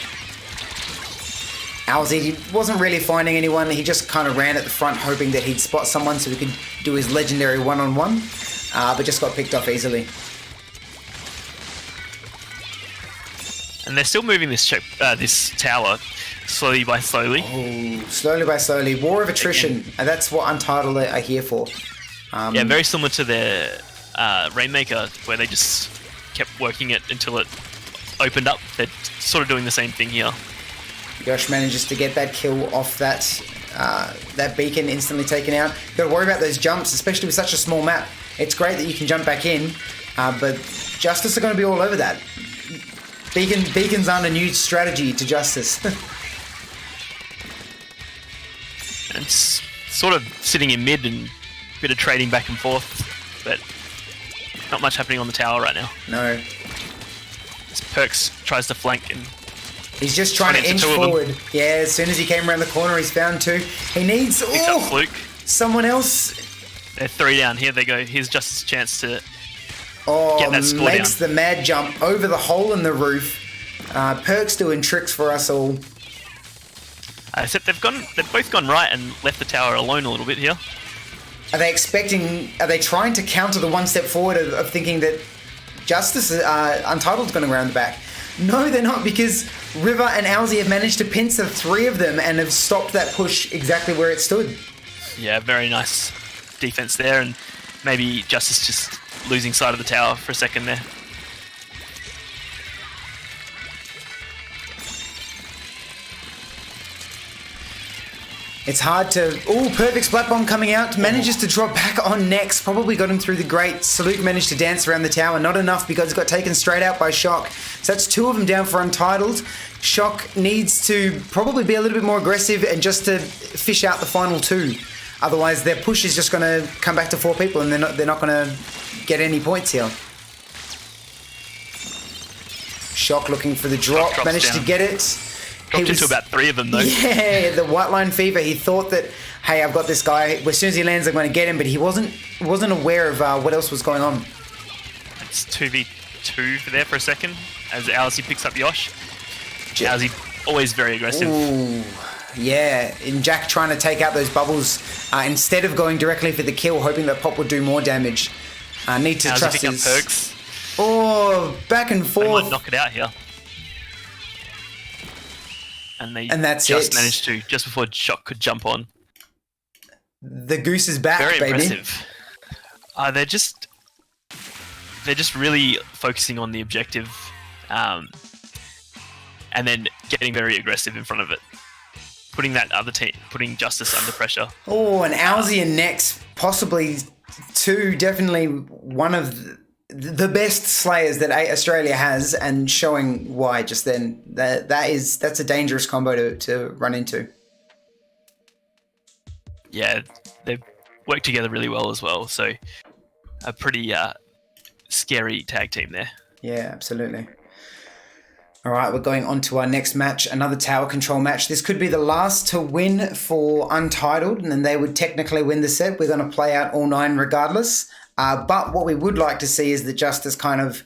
Owzy wasn't really finding anyone. He just kind of ran at the front, hoping that he'd spot someone so he could do his legendary one-on-one, but just got picked off easily. And they're still moving this tower slowly by slowly. Oh, slowly by slowly. War of attrition. And that's what Untitled are here for. Yeah, very similar to their Rainmaker, where they just kept working it until it opened up. They're sort of doing the same thing here. Yosh manages to get that kill off that beacon, instantly taken out. Got to worry about those jumps, especially with such a small map. It's great that you can jump back in, but Justice are going to be all over that. Beacons aren't a new strategy to Justice. And it's sort of sitting in mid and a bit of trading back and forth, but not much happening on the tower right now. No. As Perks tries to flank and he's just trying to inch forward. Yeah, as soon as he came around the corner, he's found 2. He needs someone else. They're 3 down. Here they go. Here's Justice's chance to get that score makes the mad jump over the hole in the roof. Perks doing tricks for us all. Except they've both gone right and left the tower alone a little bit here. Are they trying to counter the one step forward of thinking that Justice, Untitled's going to go around the back? No, they're not, because River and AUNZ have managed to pincer 3 of them and have stopped that push exactly where it stood. Yeah, very nice defense there, and maybe Justice just losing sight of the tower for a second there. It's hard to... Oh, perfect splat bomb coming out. Manages to drop back on next. Probably got him through the grate. Salute managed to dance around the tower. Not enough because it got taken straight out by Shock. So that's 2 of them down for Untitled. Shock needs to probably be a little bit more aggressive and just to fish out the final 2. Otherwise, their push is just going to come back to 4 people and they're not going to get any points here. Shock looking for the drop. Managed to get it. Dropped into about 3 of them, though. Yeah, the white line fever. He thought that, hey, I've got this guy. As soon as he lands, I'm going to get him. But he wasn't aware of what else was going on. It's 2v2 there for a second as AUNZ picks up Yosh. AUNZ always very aggressive. Ooh, yeah. And Jack trying to take out those bubbles instead of going directly for the kill, hoping that Pop would do more damage. Need to trust his... Perks. Oh, back and forth. They might knock it out here. And that's just managed to, just before Shock could jump on. The goose is back, very baby. Impressive. They're just really focusing on the objective, and then getting very aggressive in front of it, putting that other team, putting Justice under pressure. Oh, and AUNZ and Nex, possibly 2, definitely one of the best slayers that Australia has, and showing why just then. That's a dangerous combo to run into. Yeah, they work together really well as well, so a pretty scary tag team there. Yeah, absolutely. All right, we're going on to our next match, another tower control match. This could be the last to win for Untitled, and then they would technically win the set. We're going to play out all 9 regardless. But what we would like to see is the Justice kind of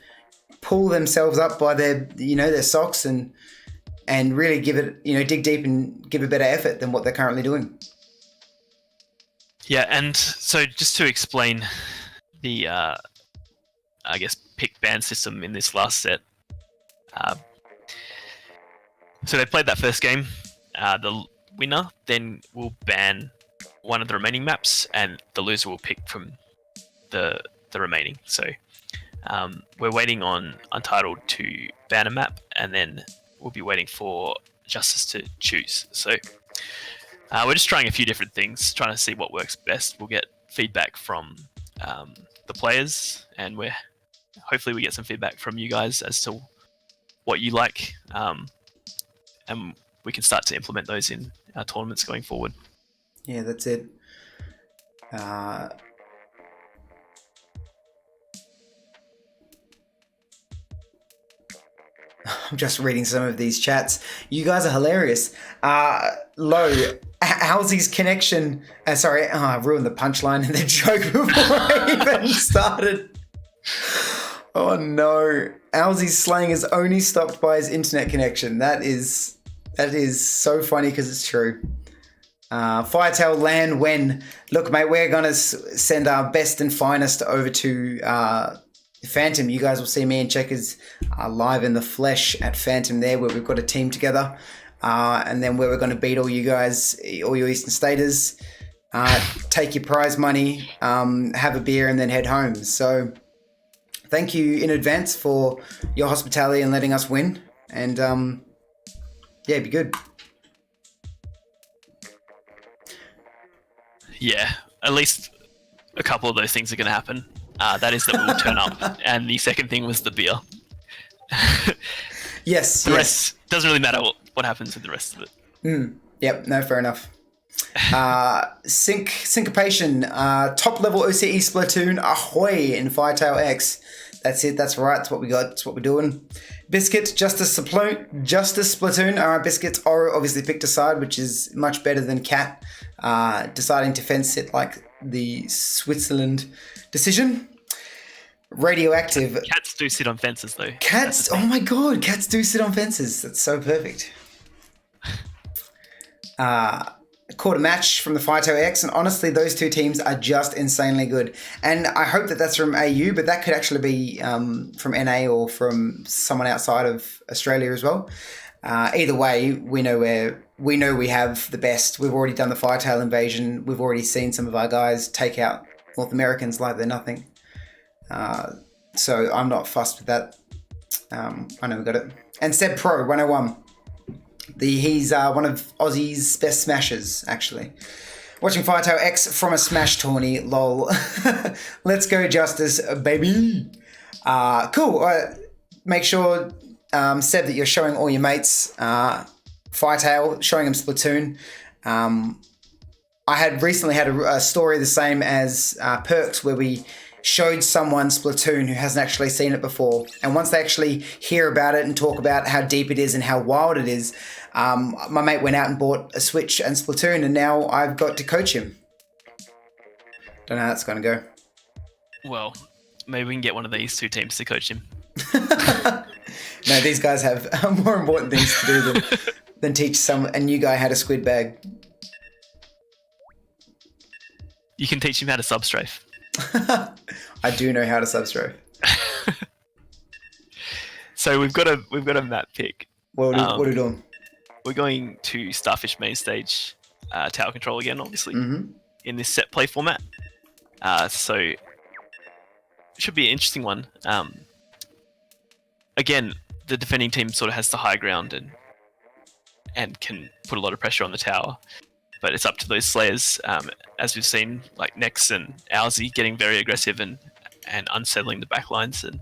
pull themselves up by their socks and really give it, dig deep and give a better effort than what they're currently doing. Yeah, and so just to explain the, pick ban system in this last set. So they played that first game. The winner then will ban one of the remaining maps, and the loser will pick from the remaining. So we're waiting on Untitled to ban a map, and then we'll be waiting for Justice to choose. So we're just trying a few different things, trying to see what works best. We'll get feedback from the players, and hopefully we get some feedback from you guys as to what you like, and we can start to implement those in our tournaments going forward. Yeah, that's it. I'm just reading some of these chats. You guys are hilarious. Low, AUNZ's connection... I ruined the punchline and the joke before I even started. Oh no. AUNZ's slaying is only stopped by his internet connection. That is so funny because it's true. Firetail land when... Look, mate, we're going to send our best and finest over to... Phantom. You guys will see me and Checkers live in the flesh at Phantom there, where we've got a team together, and then where we're going to beat all you guys, all you Eastern Staters, take your prize money, have a beer, and then head home. So thank you in advance for your hospitality and letting us win, and be good. Yeah, at least a couple of those things are going to happen. That is that we will turn up. And the second thing was the beer. Yes, The yes. rest doesn't really matter what happens with the rest of it. Yep, no, fair enough. Syncopation, top level OCE Splatoon, ahoy in Firetail X. That's it, that's right, that's what we got, that's what we're doing. Biscuit, Justice Splatoon. Alright, Biscuit, Oro obviously picked a side, which is much better than Cat, deciding to fence it like the Switzerland decision. Radioactive. Cats do sit on fences, though. Cats, oh my god, cats do sit on fences. That's so perfect. Caught a match from the Firetail X, and honestly, those two teams are just insanely good. And I hope that that's from AU, but that could actually be from NA or from someone outside of Australia as well. Either way, we know we have the best. We've already done the Firetail invasion. We've already seen some of our guys take out North Americans like they're nothing. So I'm not fussed with that. I know we got it. And Seb Pro 101. He's one of Aussie's best smashers, actually. Watching Firetail X from a Smash tourney, lol. Let's go, Justice, baby. Cool. Make sure, Seb, that you're showing all your mates Firetail, showing them Splatoon. I had recently had a story the same as Perks, where we showed someone Splatoon who hasn't actually seen it before. And once they actually hear about it and talk about how deep it is and how wild it is, my mate went out and bought a Switch and Splatoon, and now I've got to coach him. Don't know how that's going to go. Well, maybe we can get one of these two teams to coach him. No, these guys have more important things to do than teach a new guy how to squid bag. You can teach him how to substrafe. I do know how to substrafe. So we've got a map pick. What are we doing? We're going to Starfish main stage, tower control again, obviously, in this set play format. So it should be an interesting one. Again, the defending team sort of has the high ground and can put a lot of pressure on the tower. But it's up to those Slayers, as we've seen, like Nex and AUNZ getting very aggressive and unsettling the backlines and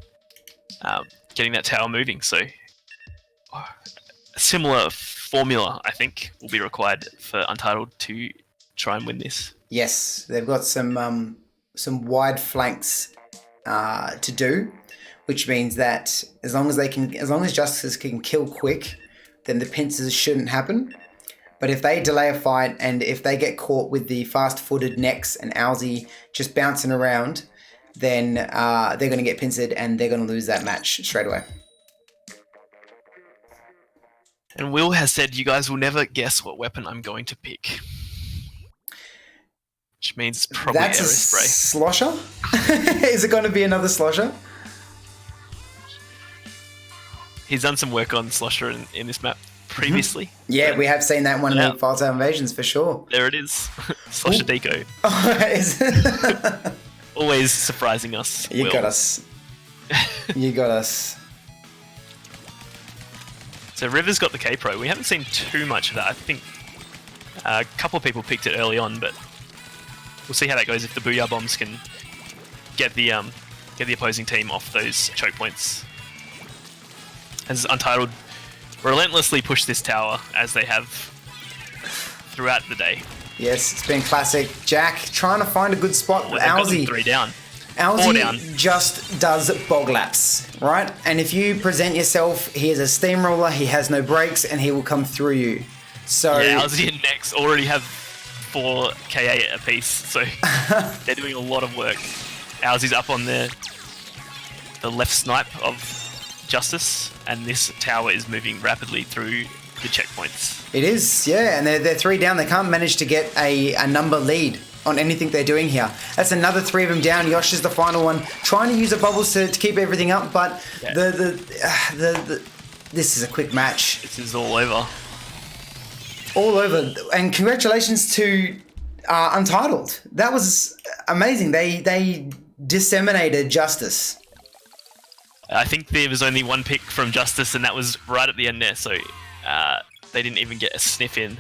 getting that tower moving. So a similar formula, I think, will be required for Untitled to try and win this. Yes, they've got some wide flanks to do, which means that as long as Justice can kill quick, then the pincers shouldn't happen. But if they delay a fight and if they get caught with the fast-footed Nex and AUNZ just bouncing around, then they're going to get pincered and they're going to lose that match straight away. And Will has said, you guys will never guess what weapon I'm going to pick. Which means it's probably That's Aerospray. Slosher? Is it going to be another Slosher? He's done some work on Slosher in this map previously. Yeah, we have seen that in one of the Firetail invasions for sure. There it is. Slosher Deco. Oh, Always surprising us. You Will. got us. You got us. So River's got the K-Pro. We haven't seen too much of that. I think a couple of people picked it early on, but we'll see how that goes if the Booyah Bombs can get the opposing team off those choke points. As Untitled relentlessly push this tower as they have throughout the day. Yes, it's been classic. Jack trying to find a good spot. AUNZ 3 down. AUNZ just does bog laps, right? And if you present yourself, he is a steamroller, he has no brakes, and he will come through you. So yeah, AUNZ and Nex already have 4 KA apiece, so they're doing a lot of work. AUNZ's up on the left snipe of Justice, and this tower is moving rapidly through the checkpoints. It is, yeah, and they're 3 down. They can't manage to get a number lead on anything they're doing here. That's another 3 of them down. Yosh is the final one, trying to use the bubbles to keep everything up, but yeah. This is a quick match. This is all over. All over, and congratulations to Untitled. That was amazing. They disseminated Justice. I think there was only one pick from Justice, and that was right at the end there, so they didn't even get a sniff in.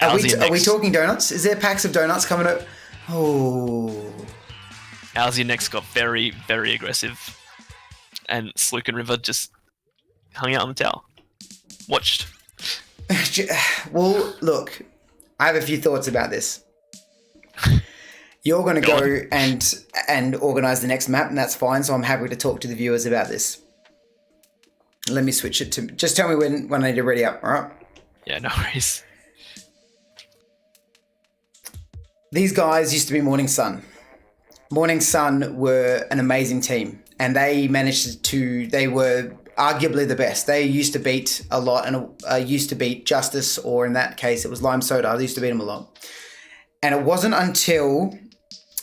Are we talking donuts? Is there packs of donuts coming up? Oh. AUNZ next got very, very aggressive, and Sluke and River just hung out on the tower, watched. Well, look, I have a few thoughts about this. You're going to go and organise the next map, and that's fine. So I'm happy to talk to the viewers about this. Let me switch it to. Just tell me when I need to ready up. All right. Yeah, no worries. These guys used to be Morning Sun. Morning Sun were an amazing team, and they managed to. They were arguably the best. They used to beat a lot, and used to beat Justice, or in that case, it was Lime Soda. They used to beat them a lot, and it wasn't until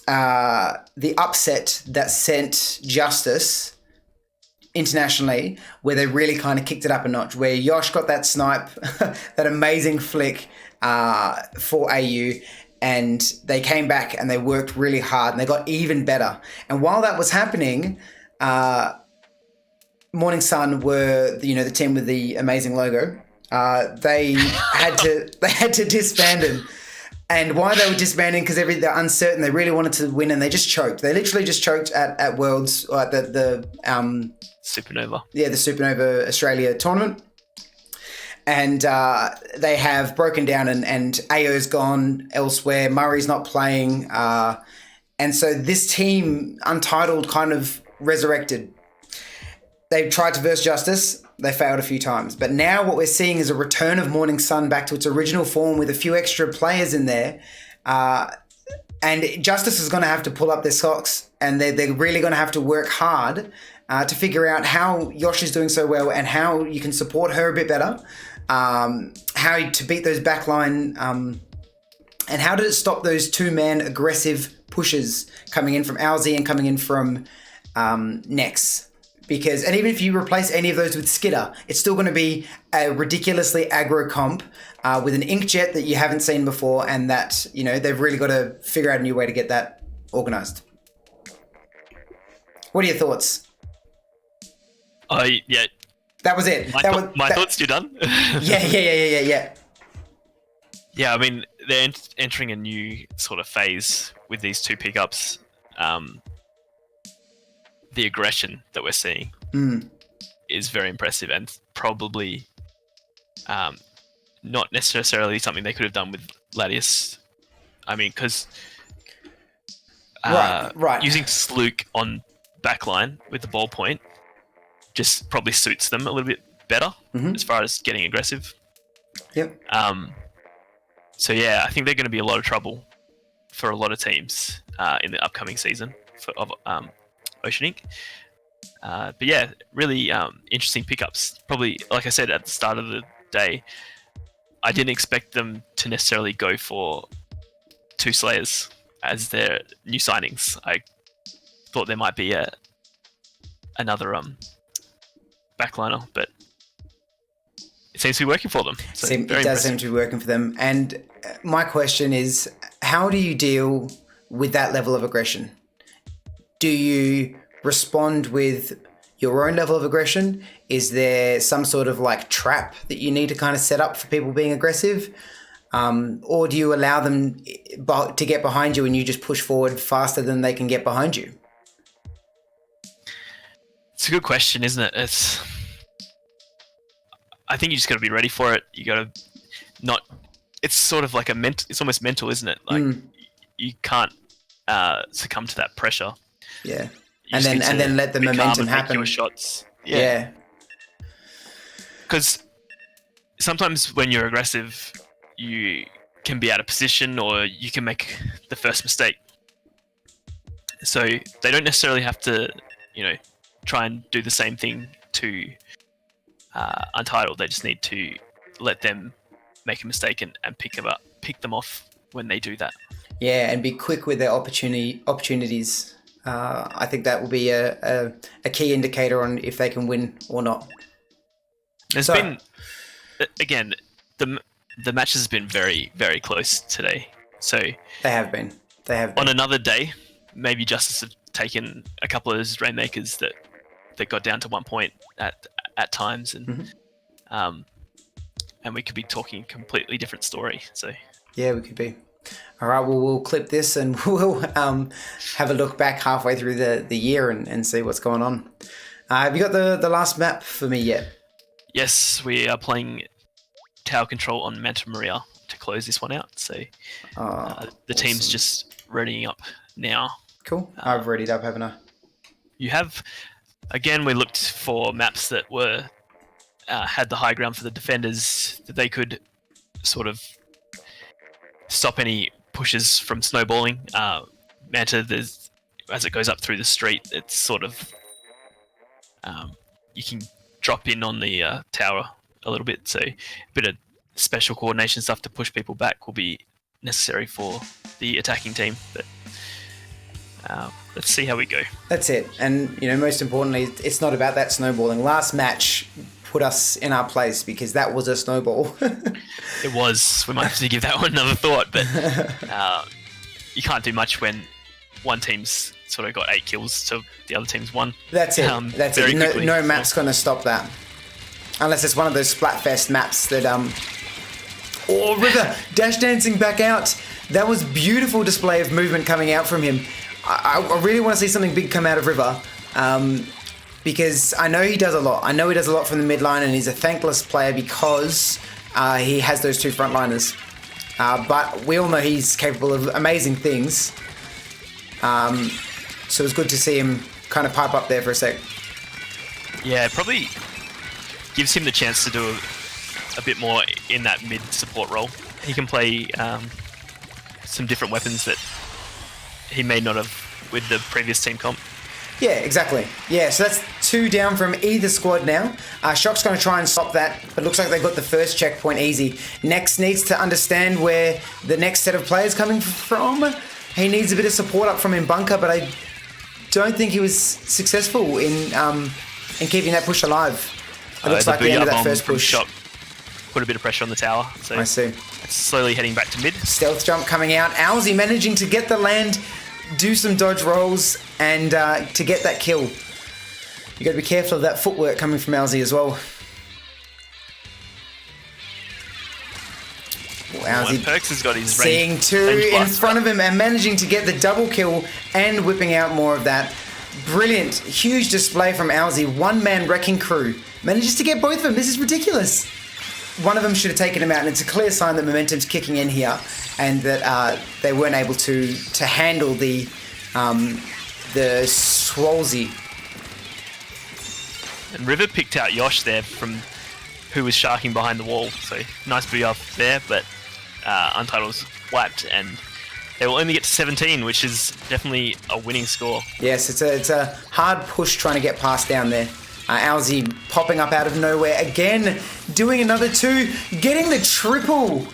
the upset that sent Justice internationally, where they really kind of kicked it up a notch, where Yosh got that snipe, that amazing flick for AU, and they came back and they worked really hard and they got even better. And while that was happening, Morning Sun were, the team with the amazing logo. They had to disband them. And why they were disbanding, because they're uncertain. They really wanted to win, and they just choked. They literally just choked at Worlds, or at the Supernova. Yeah, the Supernova Australia tournament. And they have broken down, and AO's gone elsewhere. Murray's not playing. And so this team, Untitled, kind of resurrected. They tried to verse Justice. They failed a few times. But now what we're seeing is a return of Morning Sun back to its original form with a few extra players in there. And Justice is going to have to pull up their socks, and they're really going to have to work hard to figure out how Yosh is doing so well and how you can support her a bit better, how to beat those backline, and how to stop those two-man aggressive pushes coming in from AUNZ and coming in from Nex. And even if you replace any of those with Skitter, it's still going to be a ridiculously aggro comp with an inkjet that you haven't seen before, and that, they've really got to figure out a new way to get that organised. What are your thoughts? Yeah. That was it. My thoughts, you done? Yeah. Yeah, I mean, they're entering a new sort of phase with these two pickups. The aggression that we're seeing is very impressive, and probably not necessarily something they could have done with Latius. I mean, because right. using Slook on backline with the ball point just probably suits them a little bit better as far as getting aggressive. Yep. So yeah, I think they're going to be a lot of trouble for a lot of teams in the upcoming season of Ocean Inc. But yeah, really interesting pickups. Probably, like I said at the start of the day, I didn't expect them to necessarily go for two Slayers as their new signings. I thought there might be another backliner, but it seems to be working for them. So it does seem to be working for them. And my question is, how do you deal with that level of aggression? Do you respond with your own level of aggression? Is there some sort of trap that you need to kind of set up for people being aggressive? Or do you allow them to get behind you and you just push forward faster than they can get behind you? It's a good question, isn't it? I think you just got to be ready for it. You got to not. It's sort of like it's almost mental, isn't it? You can't succumb to that pressure. Yeah, and then let the momentum happen. Your shots. Yeah. Because sometimes when you're aggressive, you can be out of position or you can make the first mistake. So they don't necessarily have to, try and do the same thing to Untitled. They just need to let them make a mistake and pick them off when they do that. Yeah, and be quick with their opportunities. I think that will be a key indicator on if they can win or not. There's been, again, the matches have been very, very close today. So they have been. On another day, maybe Justice have taken a couple of those Rainmakers that got down to 1 point at times, and and we could be talking a completely different story. So yeah, we could be. All right, well, we'll clip this and we'll have a look back halfway through the year and see what's going on. Have you got the last map for me yet? Yes, we are playing tower control on Manta Maria to close this one out. So the team's just readying up now. Cool. I've readied up, haven't I? You have, again, we looked for maps that were had the high ground for the defenders, that they could sort of stop any pushes from snowballing. Manta, as it goes up through the street, it's sort of you can drop in on the tower a little bit, so a bit of special coordination stuff to push people back will be necessary for the attacking team. But let's see how we go. That's it. And, most importantly, it's not about that snowballing. Last match put us in our place because that was a snowball. It was. We might have to give that one another thought, but you can't do much when one team's sort of got 8 kills to the other team's 1. That's it. That's it. No map's going to stop that. Unless it's one of those Splatfest maps that... Oh, River! Dash dancing back out. That was beautiful display of movement coming out from him. I really want to see something big come out of River. Because I know he does a lot. I know he does a lot from the mid line, and he's a thankless player because he has those 2 frontliners. But we all know he's capable of amazing things. So it's good to see him kind of pipe up there for a sec. Yeah, it probably gives him the chance to do a bit more in that mid support role. He can play some different weapons that he may not have with the previous team comp. Yeah, exactly. Yeah, so that's 2 down from either squad now. Shock's going to try and stop that, but looks like they got the first checkpoint easy. Next needs to understand where the next set of players coming from. He needs a bit of support up from in bunker, but I don't think he was successful in keeping that push alive. It looks like the end of that first push. Shock put a bit of pressure on the tower. So I see. It's slowly heading back to mid. Stealth jump coming out. AUNZ managing to get the land, do some dodge rolls, and to get that kill. You got to be careful of that footwork coming from AUNZ as well. AUNZ Perks has got his seeing 2 in front of him and managing to get the double kill and whipping out more of that. Brilliant, huge display from AUNZ. 1-man wrecking crew manages to get both of them. This is ridiculous. One of them should have taken him out, and it's a clear sign that momentum's kicking in here, and that they weren't able to handle the Swolsey. And River picked out Yosh there from who was sharking behind the wall, so nice booty up there, but Untitled was wiped, and they will only get to 17, which is definitely a winning score. Yes, it's a hard push trying to get past down there. AUNZ popping up out of nowhere again, doing another 2, getting the triple.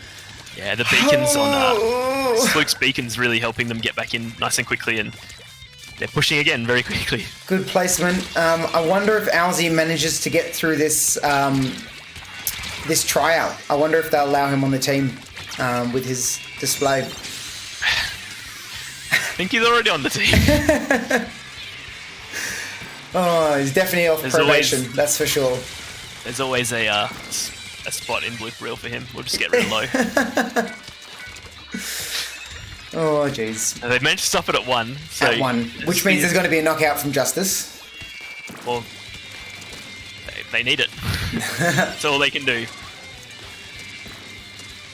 Yeah, the beacons on Spluke's beacons really helping them get back in nice and quickly, and they're pushing again very quickly. Good placement. I wonder if AUNZ manages to get through this this tryout. I wonder if they'll allow him on the team with his display. I think he's already on the team. Oh, he's definitely off probation, that's for sure. There's always a spot in Blue Reel for him. We'll just get real low. Oh, jeez. And they've managed to stop it at 1. So at 1, which means there's going to be a knockout from Justice. Well, they need it. That's all they can do.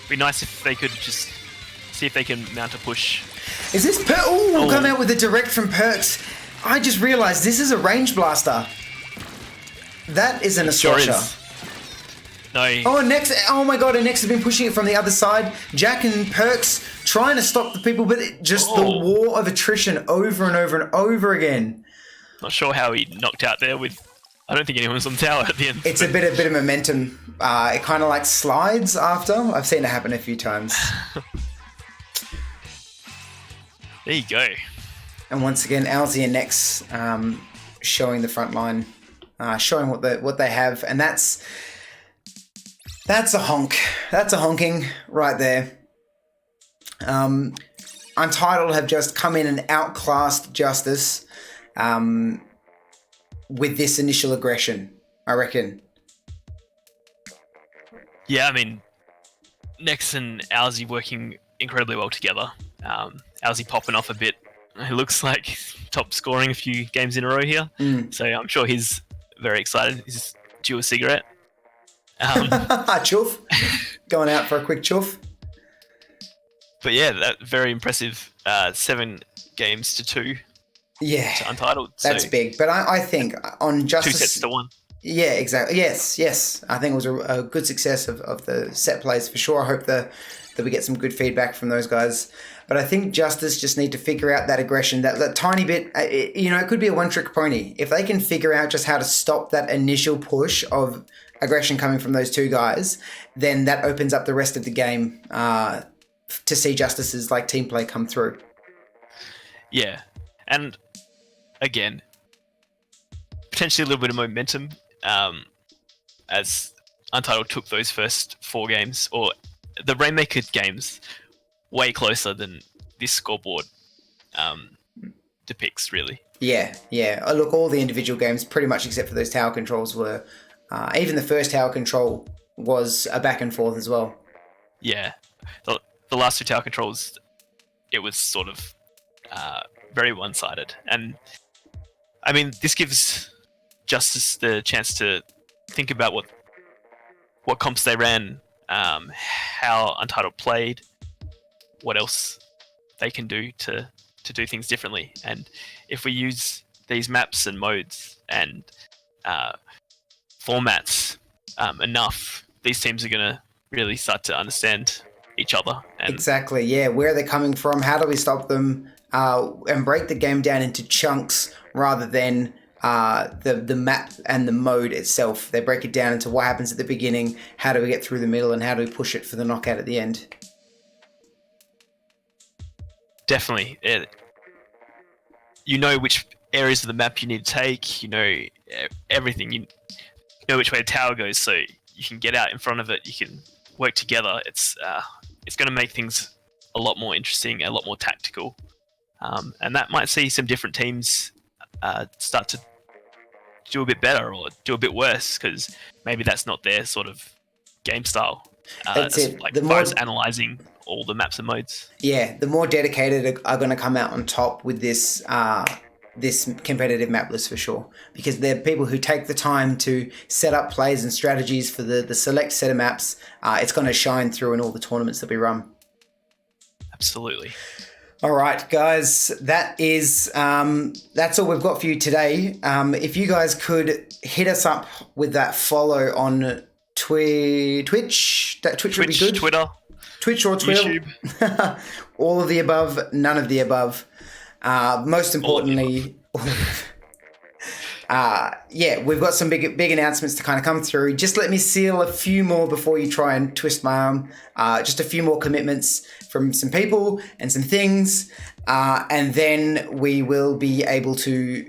Be nice if they could just see if they can mount a push. Is this we'll come out with a direct from Perks. I just realised this is a range blaster. That isn't a slasher. No. Oh, Nex! Oh my god! And Nex has been pushing it from the other side. Jack and Perks trying to stop the people, but the war of attrition over and over and over again. Not sure how he knocked out there with. I don't think anyone was on the tower at the end. It's a bit of momentum. It kind of like slides after. I've seen it happen a few times. There you go. And once again, AUNZ and Nex showing the front line, showing what they have, and that's a honk. That's a honking right there. Untitled have just come in and outclassed Justice with this initial aggression, I reckon. Yeah, I mean, Nex and AUNZ working incredibly well together. AUNZ popping off a bit. He looks like top scoring a few games in a row here. So I'm sure he's very excited. He's due a cigarette. Chuff. Going out for a quick chuff. But yeah, that very impressive. 7 games to 2. Yeah, to Untitled. That's big. But I think on Justice... 2 sets to 1. Yeah, exactly. Yes. I think it was a good success of the set plays for sure. I hope that we get some good feedback from those guys. But I think Justice just need to figure out that aggression, that tiny bit. It could be a one-trick pony. If they can figure out just how to stop that initial push of aggression coming from those two guys, then that opens up the rest of the game to see Justice's team play come through. Yeah, and again, potentially a little bit of momentum as Untitled took those first 4 games, or the Rainmaker games, way closer than this scoreboard depicts, really. Yeah. Look, all the individual games, pretty much except for those tower controls, were... even the first tower control was a back and forth as well. Yeah. The last 2 tower controls, it was sort of very one-sided. And, I mean, this gives Justice the chance to think about what comps they ran, how Untitled played, what else they can do to do things differently. And if we use these maps and modes and formats enough, these teams are going to really start to understand each other. And exactly, yeah. Where are they coming from? How do we stop them? And break the game down into chunks rather than the map and the mode itself. They break it down into what happens at the beginning, how do we get through the middle, and how do we push it for the knockout at the end. Definitely. You know which areas of the map you need to take, you know everything. You know which way the tower goes, so you can get out in front of it, you can work together. It's going to make things a lot more interesting, a lot more tactical. And that might see some different teams start to do a bit better or do a bit worse, because maybe that's not their sort of game style. That's it. As far as analysing all the maps and modes. Yeah, the more dedicated are going to come out on top with this this competitive map list for sure, because they're people who take the time to set up plays and strategies for the select set of maps. It's going to shine through in all the tournaments that we run. Absolutely. All right, guys, that's all we've got for you today. If you guys could hit us up with that follow on Twitch, that Twitch would be good. Twitch or Twitter. YouTube. All of the above, none of the above. Most importantly, we've got some big announcements to kind of come through. Just let me seal a few more before you try and twist my arm. Just a few more commitments from some people and some things. And then we will be able to,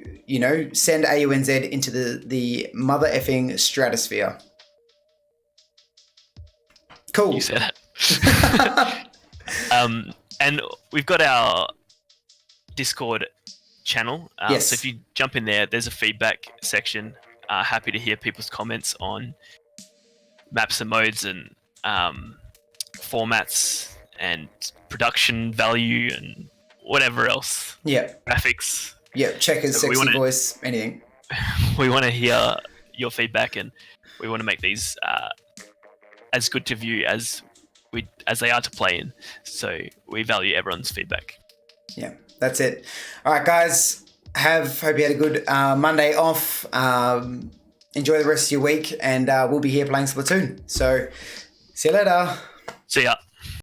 send AUNZ into the mother effing stratosphere. Cool. You said it. And we've got our Discord channel. Yes. So if you jump in there, there's a feedback section. Happy to hear people's comments on maps and modes and formats and production value and whatever else. Yeah. Graphics. Yeah. Checkers, so sexy voice, anything. We want to hear your feedback, and we want to make these as good to view as they are to play in. So we value everyone's feedback. Yeah, that's it. All right, guys. Hope you had a good Monday off. Enjoy the rest of your week, and we'll be here playing Splatoon. So, see you later. See ya.